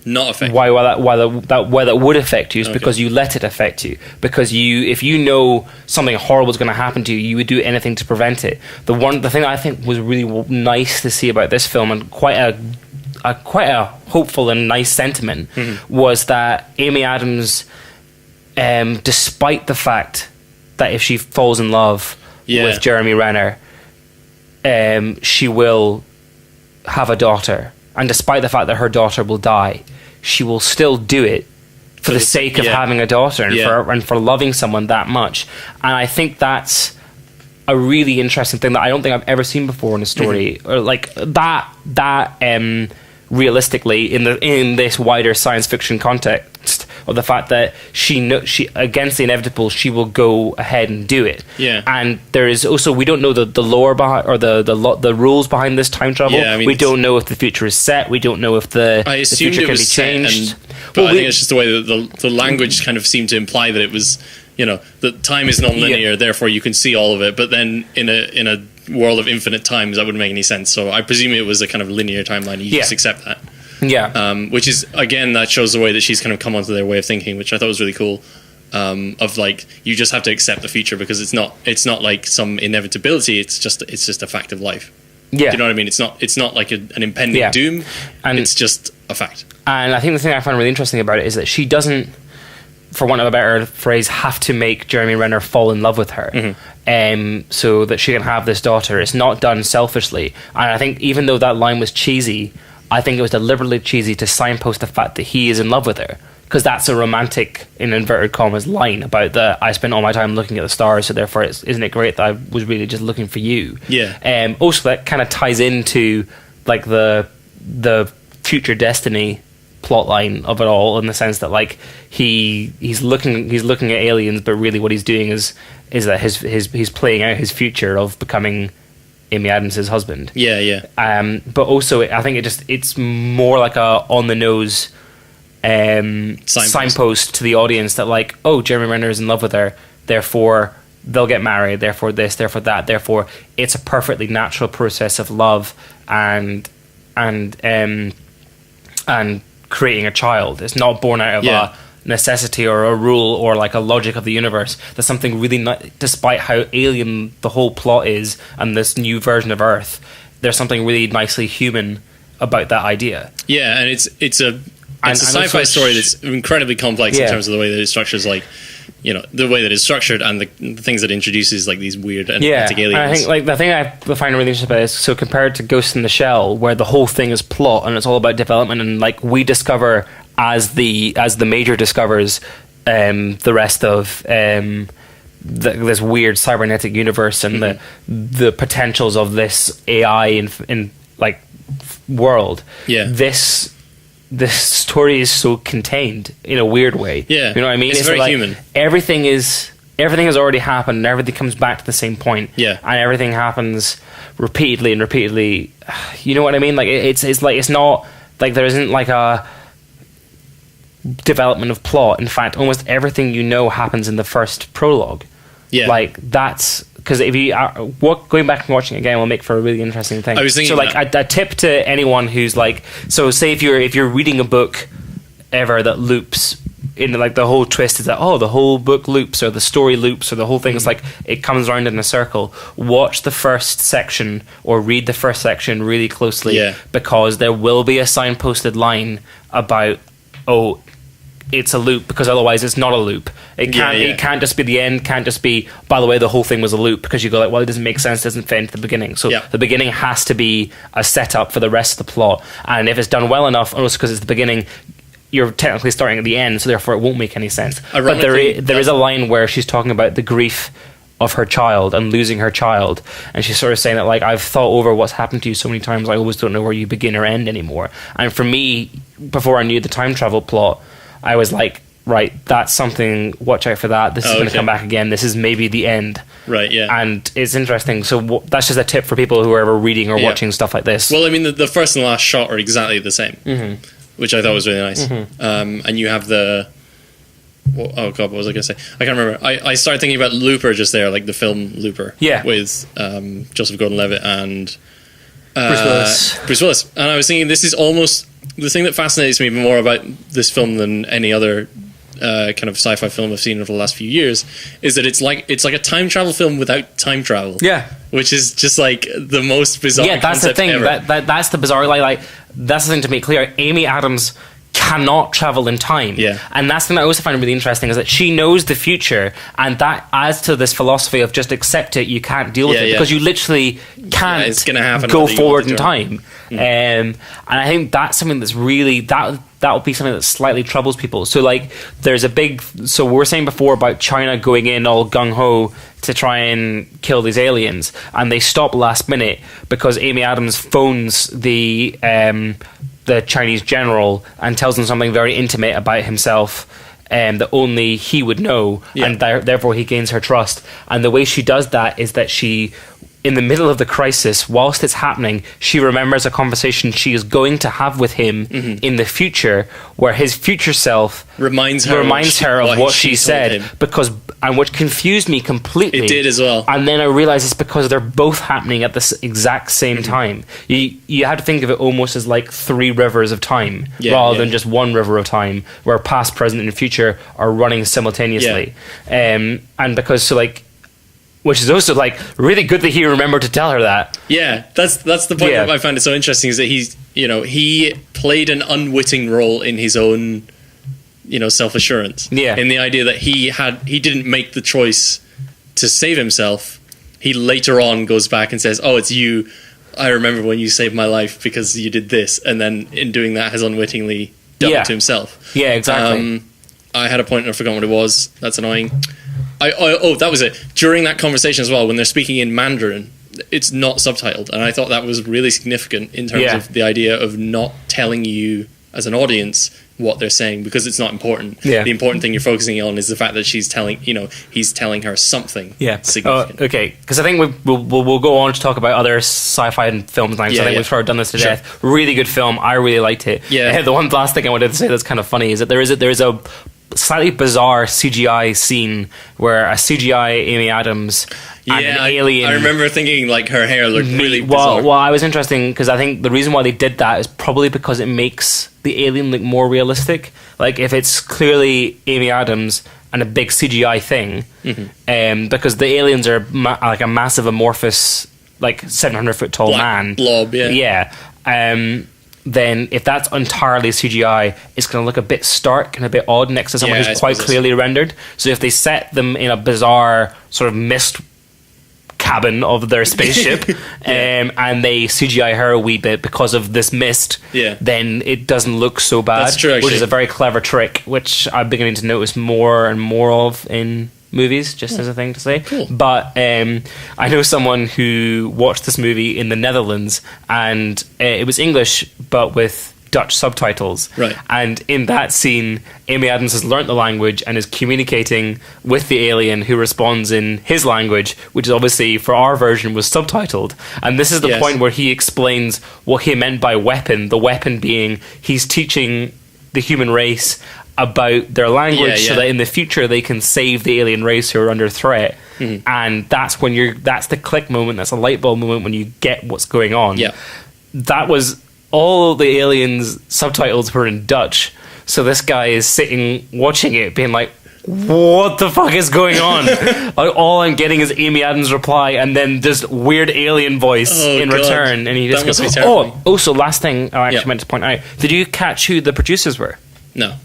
not affect why that would affect you is because you let it affect you. Because if you know something horrible is going to happen to you, you would do anything to prevent it. The thing I think was really nice to see about this film, and quite a hopeful and nice sentiment, was that Amy Adams, despite the fact that if she falls in love with Jeremy Renner, she will have a daughter, and despite the fact that her daughter will die, she will still do it for the sake of having a daughter, and for loving someone that much. And I think that's a really interesting thing that I don't think I've ever seen before in a story, or like that realistically in this wider science fiction context, of the fact that she against the inevitable, she will go ahead and do it. Yeah. And there is also, we don't know the lore behind, or the rules behind this time travel. Yeah, I mean, we don't know if the future is set. We don't know if the future can be changed. But I think it's just the way that the language kind of seemed to imply that it was, that time is non-linear, therefore you can see all of it. But then in a world of infinite times, that wouldn't make any sense. So I presume it was a kind of linear timeline. You just accept that. Yeah. Which is, again, that shows the way that she's kind of come onto their way of thinking, which I thought was really cool. Of like, you just have to accept the future because it's not like some inevitability. It's just a fact of life. Yeah. Do you know what I mean? It's not like an impending doom. And it's just a fact. And I think the thing I find really interesting about it is that she doesn't, for want of a better phrase, have to make Jeremy Renner fall in love with her, so that she can have this daughter. It's not done selfishly. And I think even though that line was cheesy, I think it was deliberately cheesy to signpost the fact that he is in love with her. Because that's a romantic, in inverted commas, line about I spent all my time looking at the stars, so therefore isn't it great that I was really just looking for you? Yeah. Also, that kind of ties into like the future destiny plotline of it all, in the sense that like he's looking at aliens, but really what he's doing is that he's playing out his future of becoming Amy Adams' husband. Yeah. But also, I think it's more like a on the nose signpost to the audience that like, oh, Jeremy Renner is in love with her, therefore they'll get married, therefore this, therefore that, therefore it's a perfectly natural process of love and creating a child. It's not born out of a necessity or a rule or like a logic of the universe. There's something really despite how alien the whole plot is and this new version of Earth, there's something really nicely human about that idea. Yeah, and it's a sci-fi story that's incredibly complex in terms of the way that it's structured, like, the way that it's structured and the things that it introduces, like these weird anti-aliens. And I think like the thing I find really interesting about it is, so compared to Ghost in the Shell, where the whole thing is plot and it's all about development, and like we discover as the major discovers the rest of this weird cybernetic universe and the potentials of this AI in like world. Yeah. This story is so contained in a weird way. Yeah. You know what I mean? It's very human. Everything has already happened and everything comes back to the same point. Yeah. And everything happens repeatedly. You know what I mean? Like it's like, it's not like there isn't like a development of plot. In fact, almost everything happens in the first prologue. Yeah. Like that's because if you going back and watching it again will make for a really interesting thing. I was thinking, so like a tip to anyone who's like, so say if you're reading a book ever that loops, in like the whole twist is that the whole book loops or the story loops or the whole thing is like it comes around in a circle. Watch the first section or read the first section really closely, because there will be a signposted line about it's a loop, because otherwise it's not a loop. It can't just be the end, can't just be, by the way, the whole thing was a loop, because you go like, well, it doesn't make sense, doesn't fit into the beginning. So the beginning has to be a setup for the rest of the plot, and if it's done well enough, and also because it's the beginning, you're technically starting at the end, so therefore it won't make any sense. But there is a line where she's talking about the grief of her child and losing her child, and she's sort of saying that like, I've thought over what's happened to you so many times, I always don't know where you begin or end anymore. And for me, before I knew the time travel plot, I was like, right, that's something, watch out for that, this is going to come back again, this is maybe the end. Right, yeah. And it's interesting, so that's just a tip for people who are ever reading or watching stuff like this. Well, I mean, the first and last shot are exactly the same, which I thought was really nice. And you have what was I going to say? I can't remember. I started thinking about Looper just there, like the film Looper. Yeah. With Joseph Gordon-Levitt and Bruce Willis. And I was thinking, this is almost the thing that fascinates me more about this film than any other kind of sci-fi film I've seen over the last few years, is that it's like a time travel film without time travel. Yeah. Which is just like the most bizarre concept that's the thing. ever. That's the bizarre, like that's the thing to make clear. Amy Adams cannot travel in time. Yeah. And that's the thing I also find really interesting, is that she knows the future, and that adds to this philosophy of just accept it, you can't deal with it, because you literally can't it's gonna happen go forward in time. And I think that's something that's really, that would be something that slightly troubles people. So like there's a big, so we were saying before about China going in all gung-ho to try and kill these aliens, and they stop last minute because Amy Adams phones the Chinese general and tells him something very intimate about himself, that only he would know, and therefore he gains her trust. And the way she does that is that she, in the middle of the crisis, whilst it's happening, she remembers a conversation she is going to have with him in the future, where his future self reminds her of what she said, and which confused me completely. It did as well. And then I realized it's because they're both happening at the exact same time. You have to think of it almost as like 3 rivers of time, rather than just one river of time, where past, present, and future are running simultaneously. And because which is also like really good that he remembered to tell her that. Yeah, that's the point that I find it so interesting, is that he played an unwitting role in his own self-assurance. Yeah. In the idea that he didn't make the choice to save himself. He later on goes back and says, "Oh, it's you. I remember when you saved my life because you did this," and then in doing that has unwittingly done it to himself. Yeah, exactly. I had a point and I forgot what it was. That's annoying. That was it. During that conversation as well, when they're speaking in Mandarin, it's not subtitled, and I thought that was really significant in terms of the idea of not telling you as an audience what they're saying, because it's not important. The important thing you're focusing on is the fact that he's telling her something significant. Okay, because I think we'll go on to talk about other sci-fi films now, because I think we've sort of done this to death. Really good film. I really liked it. The one last thing I wanted to say that's kind of funny is that there is a slightly bizarre CGI scene where a CGI Amy Adams and an alien... I remember thinking like her hair looked really bizarre. Well, I was interesting because I think the reason why they did that is probably because it makes the alien look more realistic. Like if it's clearly Amy Adams and a big CGI thing, because the aliens are like a massive amorphous, like 700-foot tall man. Blob, then if that's entirely CGI, it's going to look a bit stark and a bit odd next to someone who's quite clearly rendered. So if they set them in a bizarre sort of mist cabin of their spaceship and they CGI her a wee bit because of this mist, then it doesn't look so bad. That's true, actually. Which is a very clever trick, which I'm beginning to notice more and more of in movies, just as a thing to say. Cool. But I know someone who watched this movie in the Netherlands, and it was English but with Dutch subtitles. Right. And in that scene, Amy Adams has learnt the language and is communicating with the alien, who responds in his language, which is obviously, for our version, was subtitled. And this is the point where he explains what he meant by weapon, the weapon being he's teaching the human race about their language so that in the future they can save the alien race who are under threat. And that's that's the click moment, that's a light bulb moment when you get what's going on. That was all the aliens' subtitles were in Dutch, so this guy is sitting watching it being like, what the fuck is going on? Like, all I'm getting is Amy Adams' reply and then this weird alien voice return, and he just goes, also last thing I actually meant to point out, did you catch who the producers were? No.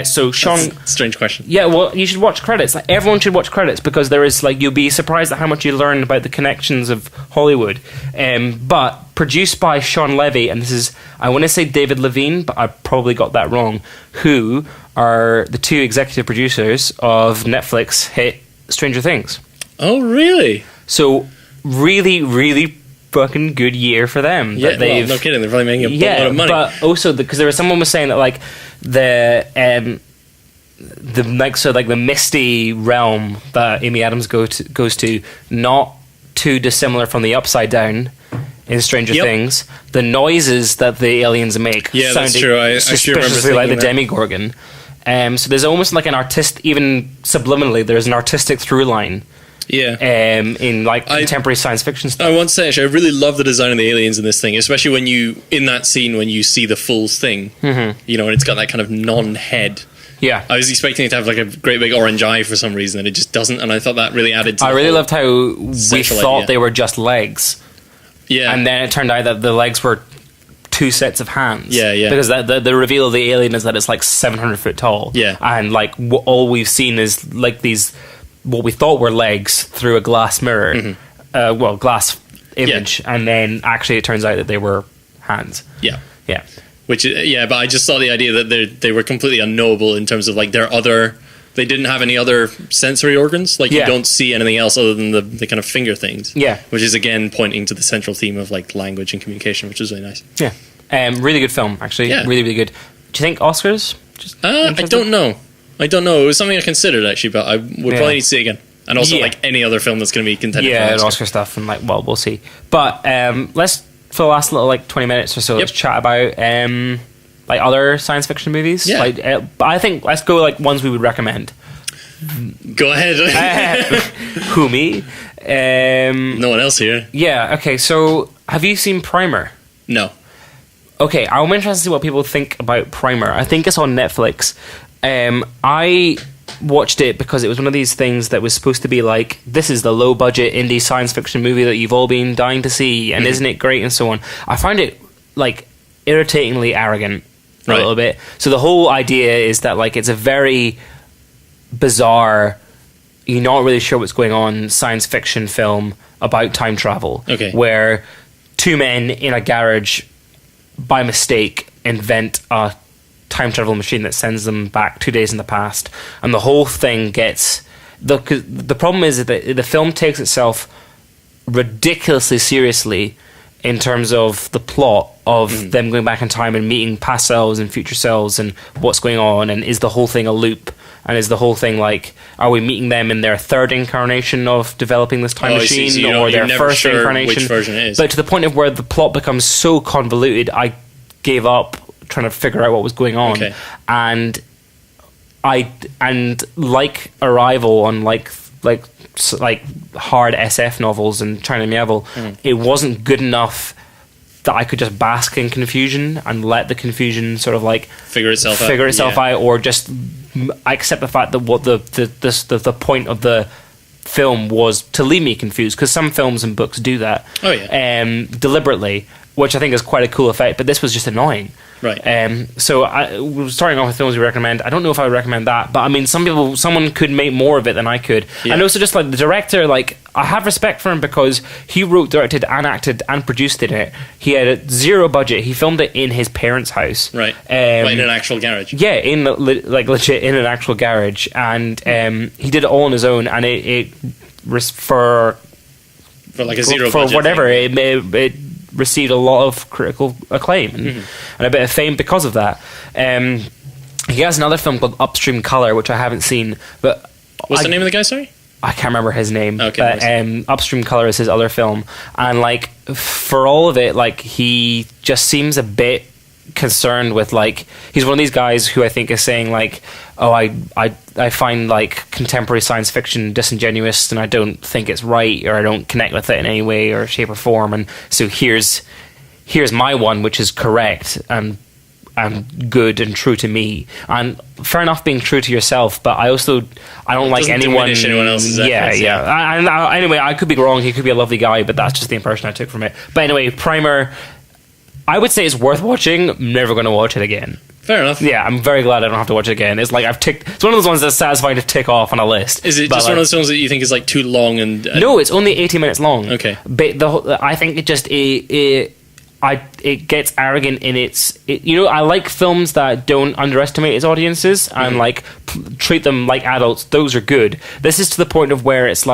So Sean, that's a strange question. Yeah, well, you should watch credits. Like, everyone should watch credits, because there is you'll be surprised at how much you learn about the connections of Hollywood. But produced by Sean Levy, and this is, I want to say David Levine, but I probably got that wrong, who are the 2 executive producers of Netflix hit Stranger Things. Oh, really? So really, really fucking good year for them. Yeah, well, no kidding. They're probably making a lot of money. But also because there was someone was saying that the misty realm that Amy Adams goes to, not too dissimilar from the Upside Down in Stranger Things. The noises that the aliens make sounded that's true. I suspiciously like the Demigorgon. So there's almost like an even subliminally, there's an artistic through line. In contemporary science fiction stuff. I want to say, actually, I really love the design of the aliens in this thing, especially when in that scene when you see the full thing, and it's got that kind of non-head. Yeah. I was expecting it to have like a great big orange eye for some reason, and it just doesn't, and I thought that really added to I really loved how we thought they were just legs. Yeah. And then it turned out that the legs were 2 sets of hands. Yeah. Because the reveal of the alien is that it's like 700 foot tall. Yeah. And all we've seen is like these, what we thought were legs through a glass mirror, glass image, and then actually it turns out that they were hands. Yeah. Which but I just saw the idea that they were completely unknowable in terms of like they didn't have any other sensory organs. Like you don't see anything else other than the kind of finger things. Yeah. Which is again pointing to the central theme of like language and communication, which is really nice. Yeah. Really good film, actually. Yeah. Really, really good. Do you think Oscars? I don't know. I don't know. It was something I considered actually, but I would probably need to see it again. And also, like any other film that's going to be contending for and Oscar stuff, and we'll see. But let's, for the last little 20 minutes or so, let's chat about other science fiction movies. Yeah. I think let's go ones we would recommend. Go ahead. Who, me? No one else here. Yeah. Okay. So, have you seen Primer? No. Okay, I'm interested to see what people think about Primer. I think it's on Netflix. I watched it because it was one of these things that was supposed to be this is the low-budget indie science fiction movie that you've all been dying to see, and isn't it great, and so on. I find it, irritatingly arrogant a little bit. So the whole idea is that, it's a very bizarre, you're not really sure what's going on, science fiction film about time travel. Okay. Where two men in a garage by mistake invent a time travel machine that sends them back 2 days in the past, and the whole thing gets the problem is that the film takes itself ridiculously seriously in terms of the plot of them going back in time and meeting past selves and future selves and what's going on, and is the whole thing a loop, and is the whole thing are we meeting them in their third incarnation of developing this time machine, so or their first sure incarnation? Which version it is. But to the point of where the plot becomes so convoluted, I gave up trying to figure out what was going on. Okay. And like Arrival on like hard SF novels and China Miéville, it wasn't good enough that I could just bask in confusion and let the confusion sort of figure itself out, or just accept the fact that what the point of the film was to leave me confused, because some films and books do that deliberately, which I think is quite a cool effect, but this was just annoying. Right. So we're starting off with films we recommend. I don't know if I would recommend that, but I mean, someone could make more of it than I could. Yeah. And also just the director, I have respect for him because he wrote, directed, and acted and produced in it. He had a zero budget. He filmed it in his parents' house. Right. In an actual garage. Yeah, legit in an actual garage, and he did it all on his own, and it for a zero for budget whatever thing. it received a lot of critical acclaim and a bit of fame because of that. He has another film called Upstream Color, which I haven't seen. But what's the name of the guy? Sorry, I can't remember his name. Okay, but nice. Upstream Color is his other film, and for all of it, he just seems a bit concerned with he's one of these guys who I think is saying I find contemporary science fiction disingenuous, and I don't think it's right, or I don't connect with it in any way or shape or form, and so here's my one, which is correct and good and true to me. And fair enough being true to yourself, but I don't like anyone else's efforts, anyway, I could be wrong, he could be a lovely guy, but that's just the impression I took from it. But anyway, Primer, I would say it's worth watching. I'm never going to watch it again. Fair enough. Yeah, I'm very glad I don't have to watch it again. It's I've ticked. It's one of those ones that's satisfying to tick off on a list. Is it just one of those films that you think is too long and? No, it's only 80 minutes long. Okay. But I think it just it gets arrogant in its. I like films that don't underestimate its audiences and treat them like adults. Those are good. This is to the point of where it's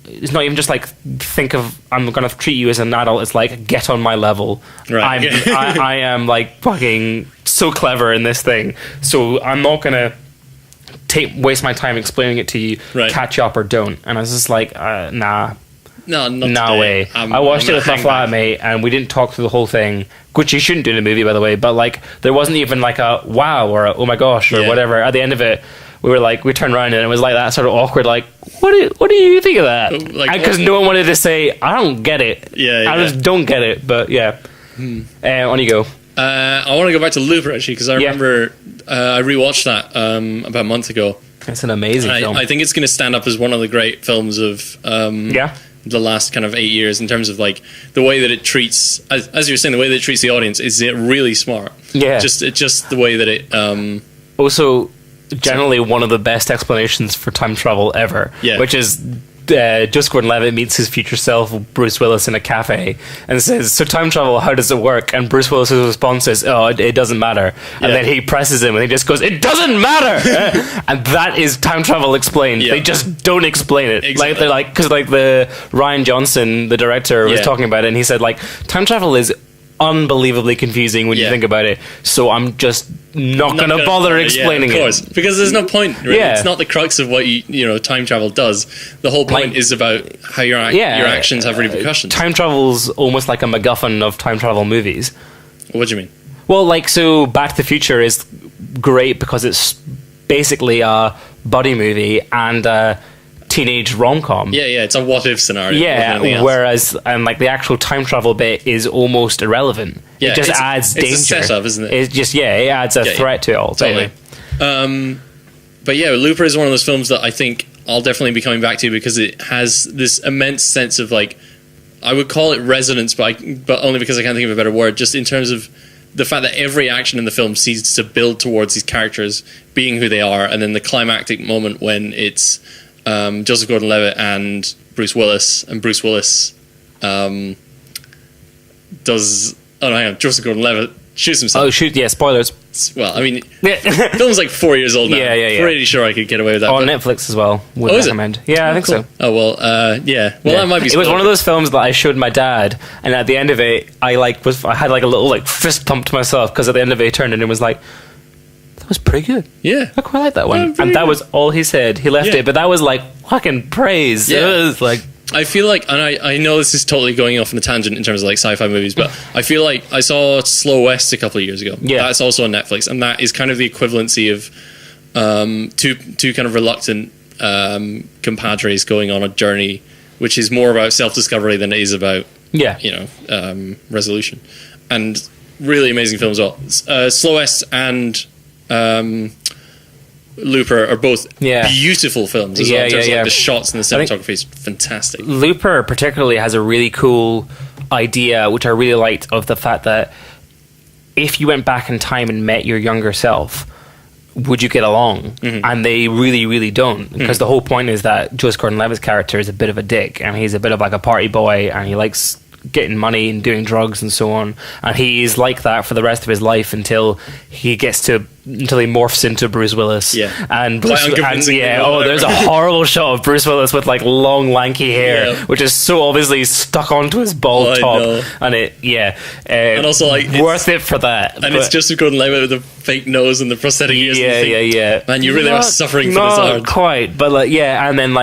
it's not even just think of I'm going to treat you as an adult. It's get on my level. Right. I am fucking so clever in this thing. So I'm not going to waste my time explaining it to you. Right. Catch up or don't. And I was just nah. No, not no today. way. I watched it with my flatmate, and we didn't talk through the whole thing, which you shouldn't do in a movie, by the way. But there wasn't even a wow or a oh my gosh or whatever. At the end of it, we were we turned around and it was that sort of awkward what do you think of that? Because no one wanted to say I don't get it. I just don't get it. But yeah, on you go. I want to go back to Looper actually, because I remember I rewatched that about a month ago. It's an amazing film. I think it's going to stand up as one of the great films of the last kind of 8 years in terms of the way that it treats, as you were saying, the way that it treats the audience is really smart. Yeah, just the way that it. Also, generally one of the best explanations for time travel ever, which is Joseph Gordon-Levitt meets his future self, Bruce Willis, in a cafe and says, so time travel, how does it work? And Bruce Willis's response is, oh, it doesn't matter. And then he presses him and he just goes, it doesn't matter. And that is time travel explained. They just don't explain it. Exactly. Because the Ryan Johnson, the director, was talking about it, and he said time travel is unbelievably confusing when you think about it. So I'm just not going to bother explaining of course, it. Because there's no point, really. Yeah. It's not the crux of what time travel does. The whole point is about how your actions have repercussions. Time travel's almost like a MacGuffin of time travel movies. What do you mean? Well, so Back to the Future is great because it's basically a buddy movie and a teenage rom-com. Yeah, it's a what-if scenario. Yeah, whereas the actual time travel bit is almost irrelevant. Yeah, it just adds danger. It's a setup, isn't it? It just, it adds a threat to it all. Totally. But yeah, Looper is one of those films that I think I'll definitely be coming back to because it has this immense sense of, I would call it resonance, but only because I can't think of a better word, just in terms of the fact that every action in the film seems to build towards these characters being who they are, and then the climactic moment when it's Joseph Gordon-Levitt and Bruce Willis, does... Oh, no, hang on. Joseph Gordon-Levitt shoots himself. Oh, spoilers. Well, I mean, the film's 4 years old now. Yeah. Pretty sure I could get away with that. On Netflix as well. Would recommend. Yeah, I think so. Oh, well, yeah. Well, that might be... It was one of those films that I showed my dad, and at the end of it, I had a little fist pump to myself, because at the end of it, he turned and was like, that was pretty good. Yeah. I quite like that one. And that was all he said. He left it, but that was fucking praise. Yeah. It was I feel and I know this is totally going off on a tangent in terms of sci-fi movies, but I feel I saw Slow West a couple of years ago. Yeah. That's also on Netflix, and that is kind of the equivalency of two kind of reluctant compadres going on a journey, which is more about self-discovery than it is about resolution. And really amazing film as well. Slow West and Looper are both beautiful films as well. In terms of the shots and the cinematography is fantastic. Looper particularly has a really cool idea, which I really liked, of the fact that if you went back in time and met your younger self, would you get along? Mm-hmm. And they really, really don't, because the whole point is that Joseph Gordon-Levitt's character is a bit of a dick, and he's a bit of a party boy, and he likes getting money and doing drugs and so on, and he's like that for the rest of his life until he morphs into Bruce Willis. And there's a horrible shot of Bruce Willis with long lanky hair, which is so obviously stuck onto his bald top, and and also worth it for that. And it's just Gordon-Levitt with the fake nose and the prosthetic ears. Man, you really are suffering for this art. Not quite, but and then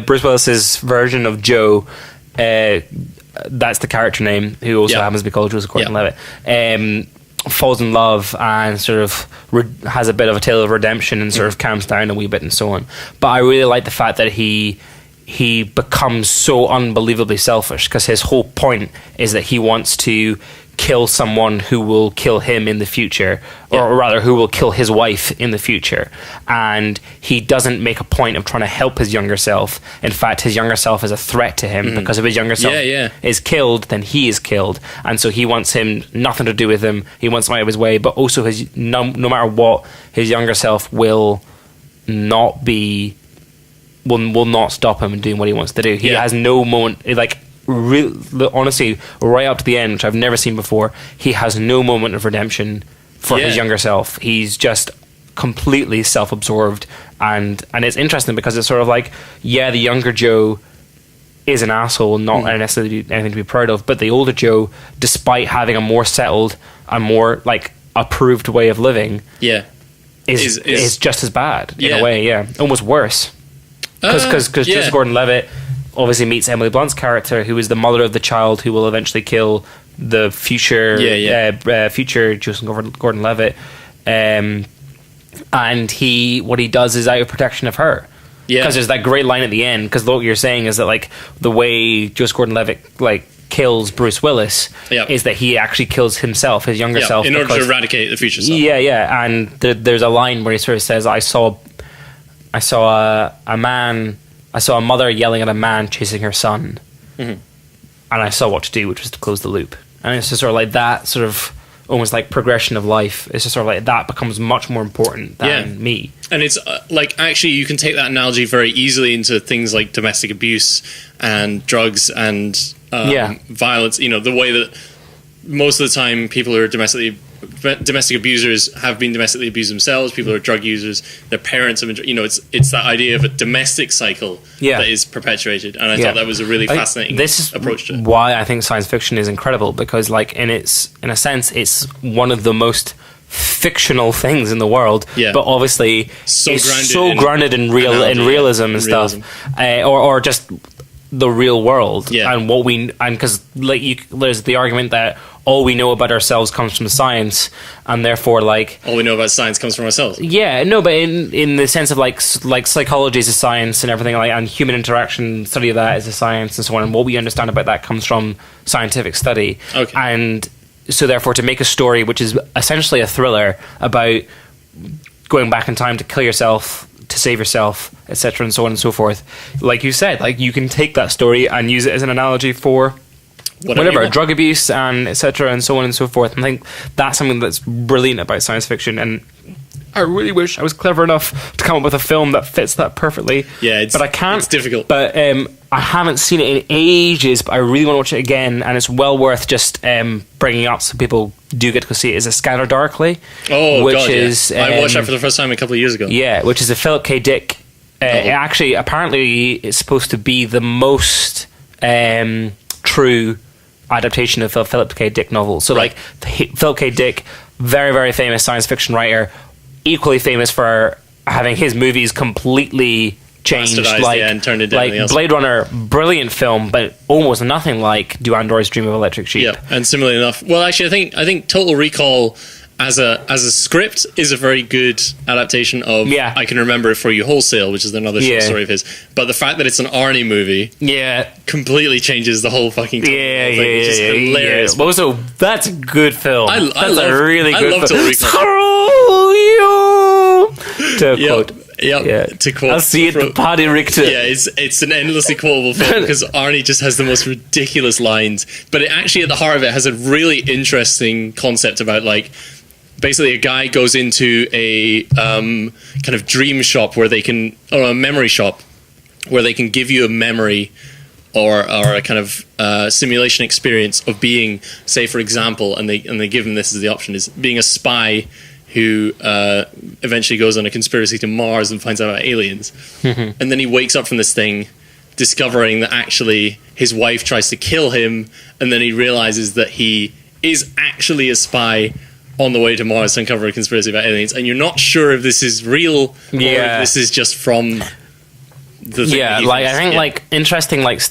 Bruce Willis's version of Joe. That's the character name, who also happens to be called Joseph Gordon-Levitt, falls in love and sort of has a bit of a tale of redemption and sort of calms down a wee bit and so on. But I really like the fact that he becomes so unbelievably selfish, because his whole point is that he wants to kill someone who will kill him in the future, or rather who will kill his wife in the future, and he doesn't make a point of trying to help his younger self. In fact, his younger self is a threat to him, because if his younger self is killed, then he is killed, and so he wants him nothing to do with him. He wants him out of his way, but also his no matter what, his younger self will not stop him in doing what he wants to do. He has no moment honestly, right up to the end, which I've never seen before, he has no moment of redemption for his younger self. He's just completely self-absorbed, and it's interesting because it's sort of the younger Joe is an asshole, not necessarily anything to be proud of, but the older Joe, despite having a more settled and more approved way of living, is just as bad in a way, almost worse, because Joseph Gordon-Levitt obviously meets Emily Blunt's character, who is the mother of the child who will eventually kill the future future Joseph Gordon-Levitt, and what he does is out of protection of her, because there's that great line at the end, because what you're saying is that the way Joseph Gordon-Levitt kills Bruce Willis is that he actually kills himself, his younger self, in order to eradicate the future self. And there's a line where he sort of says, I saw a mother yelling at a man chasing her son, and I saw what to do, which was to close the loop. And it's just sort of that sort of almost progression of life. It's just sort of that becomes much more important than me. And it's actually, you can take that analogy very easily into things like domestic abuse and drugs and violence. The way that most of the time people who are domestically domestic abusers have been domestically abused themselves. People who are drug users, their parents have been. It's that idea of a domestic cycle that is perpetuated, and I thought that was a really fascinating approach to it. Why I think science fiction is incredible, because like in a sense, it's one of the most fictional things in the world, but obviously so grounded in realism and stuff, or just the real world, and what because like there's the argument that all we know about ourselves comes from science, and therefore like all we know about science comes from ourselves. Yeah, no, but in the sense of like psychology is a science and everything, like, and human interaction, study of that is a science and so on, and what we understand about that comes from scientific study. Okay. And so therefore to make a story which is essentially a thriller about going back in time to kill yourself, to save yourself, etc., and so on and so forth, like you said, like you can take that story and use it as an analogy for whatever drug abuse and etc., and so on and so forth. And I think that's something that's brilliant about science fiction, and I really wish I was clever enough to come up with a film that fits that perfectly. Yeah, but I can't. It's difficult. But I haven't seen it in ages, but I really want to watch it again, and it's well worth just bringing up so people do get to go see it. Is A Scanner Darkly? Oh, which God, is I watched that for the first time a couple of years ago. Yeah, which is a Philip K. Dick. Actually, apparently, it's supposed to be the most true adaptation of a Philip K. Dick novel. So, like, Philip K. Dick, very, very famous science fiction writer, equally famous for having his movies completely changed, and turned into like Blade Runner, brilliant film, but almost nothing like Do Androids Dream of Electric Sheep. Yeah, and similarly enough, well, actually, I think Total Recall as a script is a very good adaptation of I Can Remember It For You Wholesale, which is another short story of his. But the fact that it's an Arnie movie, completely changes the whole fucking thing. It's just hilarious. Yeah. Also, that's a good film. I love Total Recall. To quote, I'll see it the Paddy Richter. Yeah, it's an endlessly quotable film because Arnie just has the most ridiculous lines. But it actually, at the heart of it, has a really interesting concept about, like, basically a guy goes into a kind of dream shop where they can, or a memory shop where they can give you a memory or a kind of simulation experience of being, say, for example, and they give him this as the option, is being a spy who eventually goes on a conspiracy to Mars and finds out about aliens. And then he wakes up from this thing discovering that actually his wife tries to kill him, and then he realizes that he is actually a spy on the way to Mars to uncover a conspiracy about aliens, and you're not sure if this is real or if this is just from the thing. I think like interesting like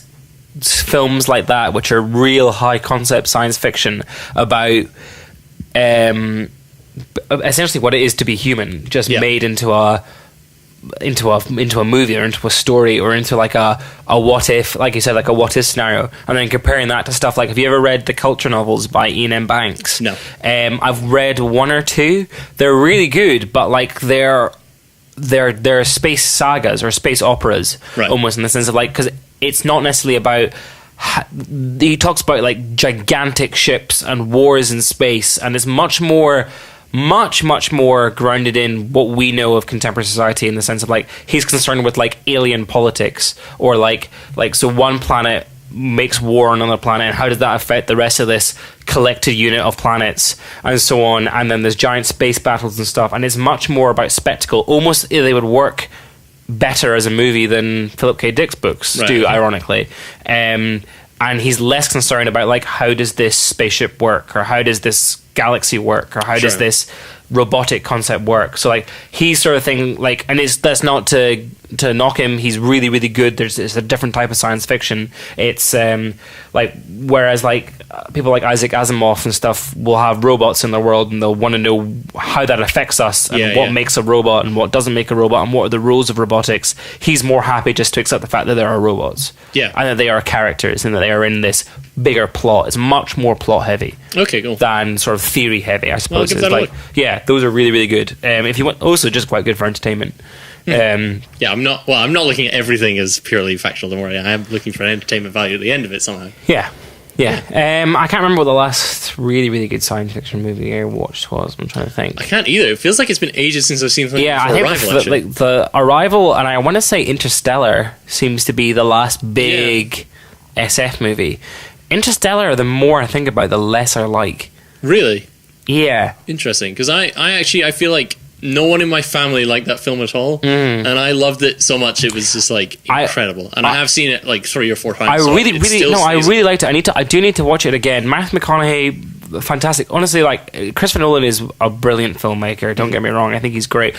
films like that, which are real high concept science fiction about essentially what it is to be human, just made into a movie or into a story or into like a what if, like you said, like a what if scenario, and then comparing that to stuff like, have you ever read the Culture novels by Ian M. Banks? No. I've read one or two. They're really good, but like they're space sagas or space operas, almost, in the sense of like, because it's not necessarily about. He talks about like gigantic ships and wars in space, and it's much more grounded in what we know of contemporary society, in the sense of like he's concerned with like alien politics, or like so one planet makes war on another planet, and how does that affect the rest of this collected unit of planets, and so on. And then there's giant space battles and stuff, and it's much more about spectacle. Almost they would work better as a movie than Philip K. Dick's books do, ironically. And he's less concerned about like, how does this spaceship work, or how does this galaxy work, or how does this robotic concept work. So like he's sort of thing like, and that's not to knock him, he's really, really good. It's a different type of science fiction. It's like, whereas like people like Isaac Asimov and stuff will have robots in their world, and they'll want to know how that affects us, and what makes a robot and what doesn't make a robot, and what are the rules of robotics. He's more happy just to accept the fact that there are robots, and that they are characters, and that they are in this bigger plot. It's much more plot heavy, cool, than sort of theory heavy, I suppose. It's like, those are really, really good. If you want, also just quite good for entertainment. I'm not looking at everything as purely factual, don't worry. I am looking for an entertainment value at the end of it somehow. I can't remember what the last really, really good science fiction movie I watched was. I'm trying to think. I can't either. It feels like it's been ages since I've seen something I think Arrival, the Arrival, and I want to say Interstellar seems to be the last big SF movie. Interstellar, the more I think about it, the less I like. Really? Yeah. Interesting, because I feel like no one in my family liked that film at all, and I loved it so much. It was just like incredible, and I have seen it like 3 or 4 times. I really liked it. I do need to watch it again. Matthew McConaughey, fantastic. Honestly, like Christopher Nolan is a brilliant filmmaker. Don't get me wrong. I think he's great.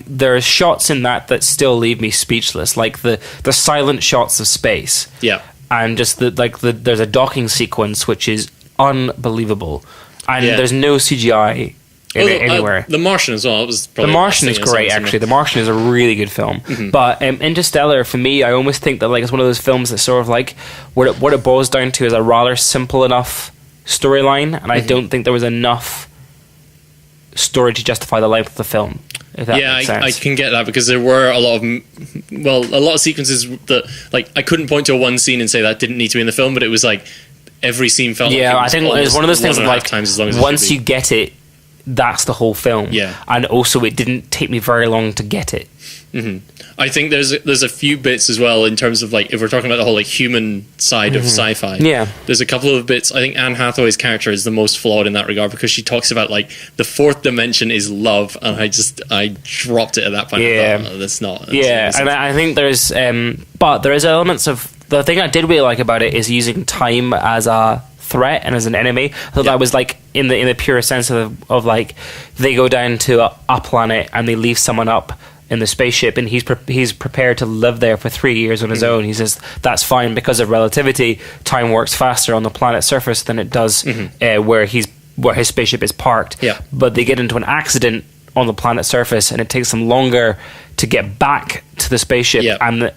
There are shots in that still leave me speechless, like the silent shots of space. Yeah, and just there's a docking sequence which is unbelievable, and there's no CGI. Anywhere. The Martian as well. The Martian is great, actually. The Martian is a really good film. Mm-hmm. But Interstellar, for me, I almost think that like it's one of those films that sort of like what it boils down to is a rather simple enough storyline, and I don't think there was enough story to justify the length of the film. If that makes sense. I can get that, because there were a lot of sequences that like I couldn't point to one scene and say that didn't need to be in the film, but it was like every scene felt like I think it's one of those things like once you get it, that's the whole film. Yeah. And also it didn't take me very long to get it. Mm-hmm. I think there's a few bits as well in terms of like if we're talking about the whole like human side of sci-fi. Yeah. There's a couple of bits. I think Anne Hathaway's character is the most flawed in that regard, because she talks about like the fourth dimension is love, and I dropped it at that point. Yeah. I thought, that's not. And I think there's but there is elements of the thing I did really like about it is using time as a threat and as an enemy. So that was like in the purest sense of like they go down to a planet and they leave someone up in the spaceship, and he's prepared to live there for 3 years on his own. He says that's fine because of relativity. Time works faster on the planet's surface than it does where his spaceship is parked. Yeah. But they get into an accident on the planet's surface, and it takes them longer to get back to the spaceship. Yeah. And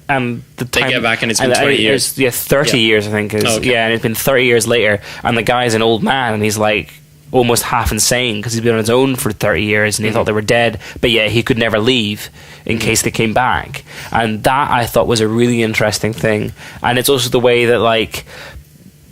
the time they get back, and it's been 20 years. 30 years, I think. And it's been 30 years later, and the guy's an old man, and he's like almost half insane because he's been on his own for 30 years, and he thought they were dead, but he could never leave in case they came back. And that I thought was a really interesting thing. And it's also the way that like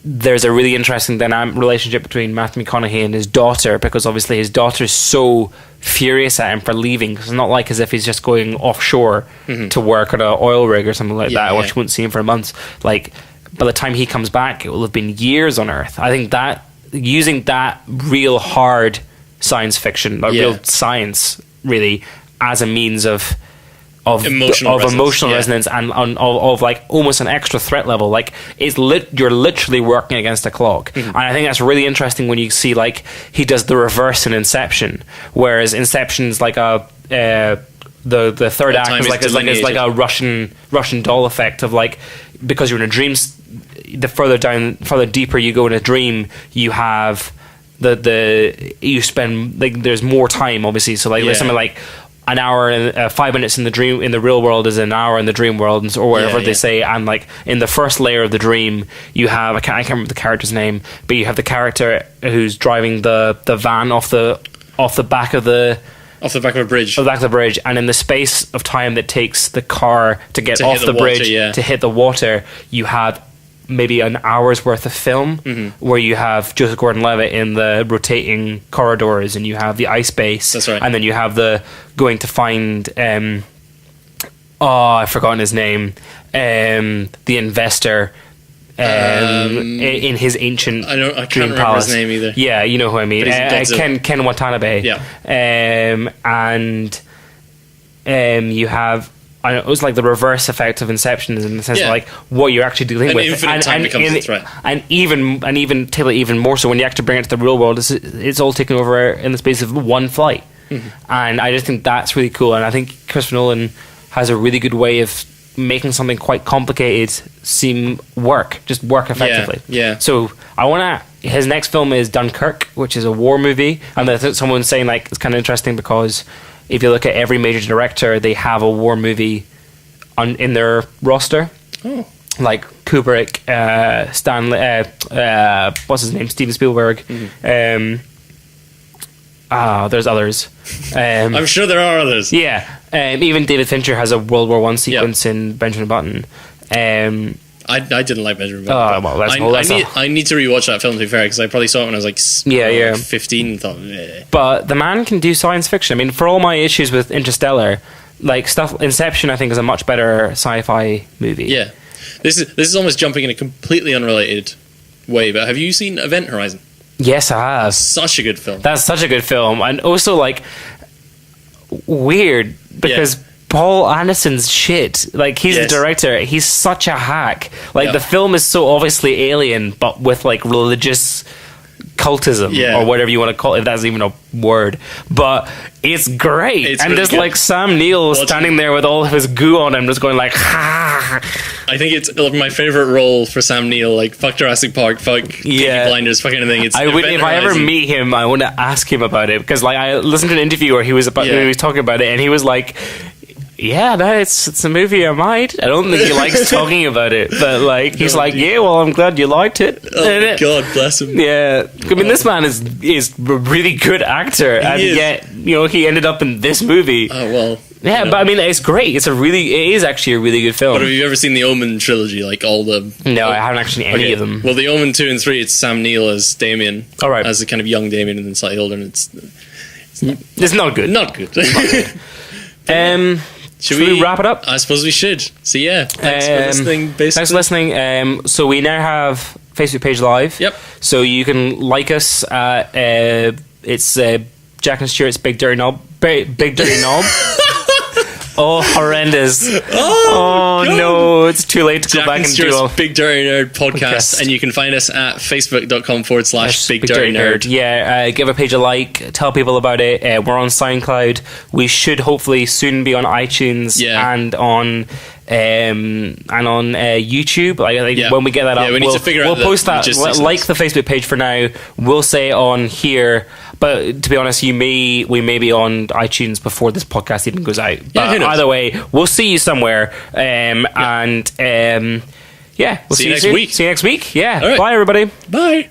there's a really interesting dynamic relationship between Matthew McConaughey and his daughter, because obviously his daughter's so furious at him for leaving, because it's not like as if he's just going offshore to work on an oil rig or something like that, or she won't see him for months. Like by the time he comes back, it will have been years on Earth. I think that using that real hard science fiction, real science really, as a means of emotional resonance and of like almost an extra threat level, like you're literally working against a clock. And I think that's really interesting when you see like he does the reverse in Inception, whereas Inception's like the third act is like a Russian doll effect of like, because you're in a dream, the further deeper you go in a dream, you have you spend like there's more time obviously, so like there's something like an hour and 5 minutes in the real world is an hour in the dream world, or whatever they say. And like in the first layer of the dream, you have I can't remember the character's name, but you have the character who's driving the van off the back of the a bridge. Off the back of the bridge, and in the space of time that takes the car to get off the bridge to hit the water, you have maybe an hour's worth of film where you have Joseph Gordon-Levitt in the rotating corridors, and you have the ice base. That's right. And then you have the going to find I've forgotten his name, the investor in his ancient I can't dream remember palace. his name either. Yeah, you know who I mean. Ken Watanabe. Yeah. And you have, it was like the reverse effect of Inception, in the sense of like what you're actually dealing with. Infinite time becomes a threat. And even tailor even more so when you actually bring it to the real world, it's all taken over in the space of one flight. And I just think that's really cool. And I think Christopher Nolan has a really good way of making something quite complicated seem work effectively. Yeah. So his next film is Dunkirk, which is a war movie, and someone's saying like it's kind of interesting because if you look at every major director, they have a war movie in their roster. Oh. Like Kubrick, Stanley, what's his name? Steven Spielberg. There's others. I'm sure there are others. Yeah. Even David Fincher has a World War I sequence in Benjamin Button. I didn't like Benjamin Button. Oh, well, I need to rewatch that film, to be fair, because I probably saw it when I was like 15 and thought, eh. But the man can do science fiction. I mean, for all my issues with Interstellar, like Inception I think is a much better sci-fi movie. Yeah. This is almost jumping in a completely unrelated way, but have you seen Event Horizon? Yes, I have. Such a good film. That's such a good film, and also like weird because Paul Anderson's shit. Like he's the director. He's such a hack. Like the film is so obviously alien, but with like religious cultism or whatever you want to call it, if that's even a word. But it's great. It's and really there's good. Like Sam Neill standing there with all of his goo on him, just going like, ha. I think it's my favorite role for Sam Neill. Like fuck Jurassic Park, fuck Peaky Blinders, fuck anything. It's if I ever meet him, I want to ask him about it because like I listened to an interview where he was talking about it, and he was like, yeah, it's a movie I might. I don't think he likes talking about it, but like he's yeah, well, I'm glad you liked it. Oh God, bless him. Yeah, I mean, this man is a really good actor, and yet he ended up in this movie. Oh well. Yeah, but I mean, it's great. It is actually a really good film. But have you ever seen the Omen trilogy? Like all the... No, I haven't actually seen any of them. Well, the Omen 2 and 3, it's Sam Neill as Damien. All right. As a kind of young Damien and then slightly older, and it's not good. Not good. Should we wrap it up? I suppose we should. So yeah, thanks for listening. Basically. Thanks for listening. So we now have Facebook page live. Yep. So you can like us. It's Jack and Stuart's Big Dirty Knob. Big Dirty Knob. Oh, horrendous. Oh no, it's too late to go back and do a Big Dirty Nerd podcast. And you can find us at facebook.com/Big Dirty Nerd. Yeah, give a page a like, tell people about it. We're on SoundCloud. We should hopefully soon be on iTunes and on YouTube. When we get that up, we need to figure out. We'll post that. Like the Facebook page for now. We'll say on here. But to be honest, we may be on iTunes before this podcast even goes out. But either way, we'll see you somewhere. We'll see you next week. See you next week. Yeah. Right. Bye, everybody. Bye.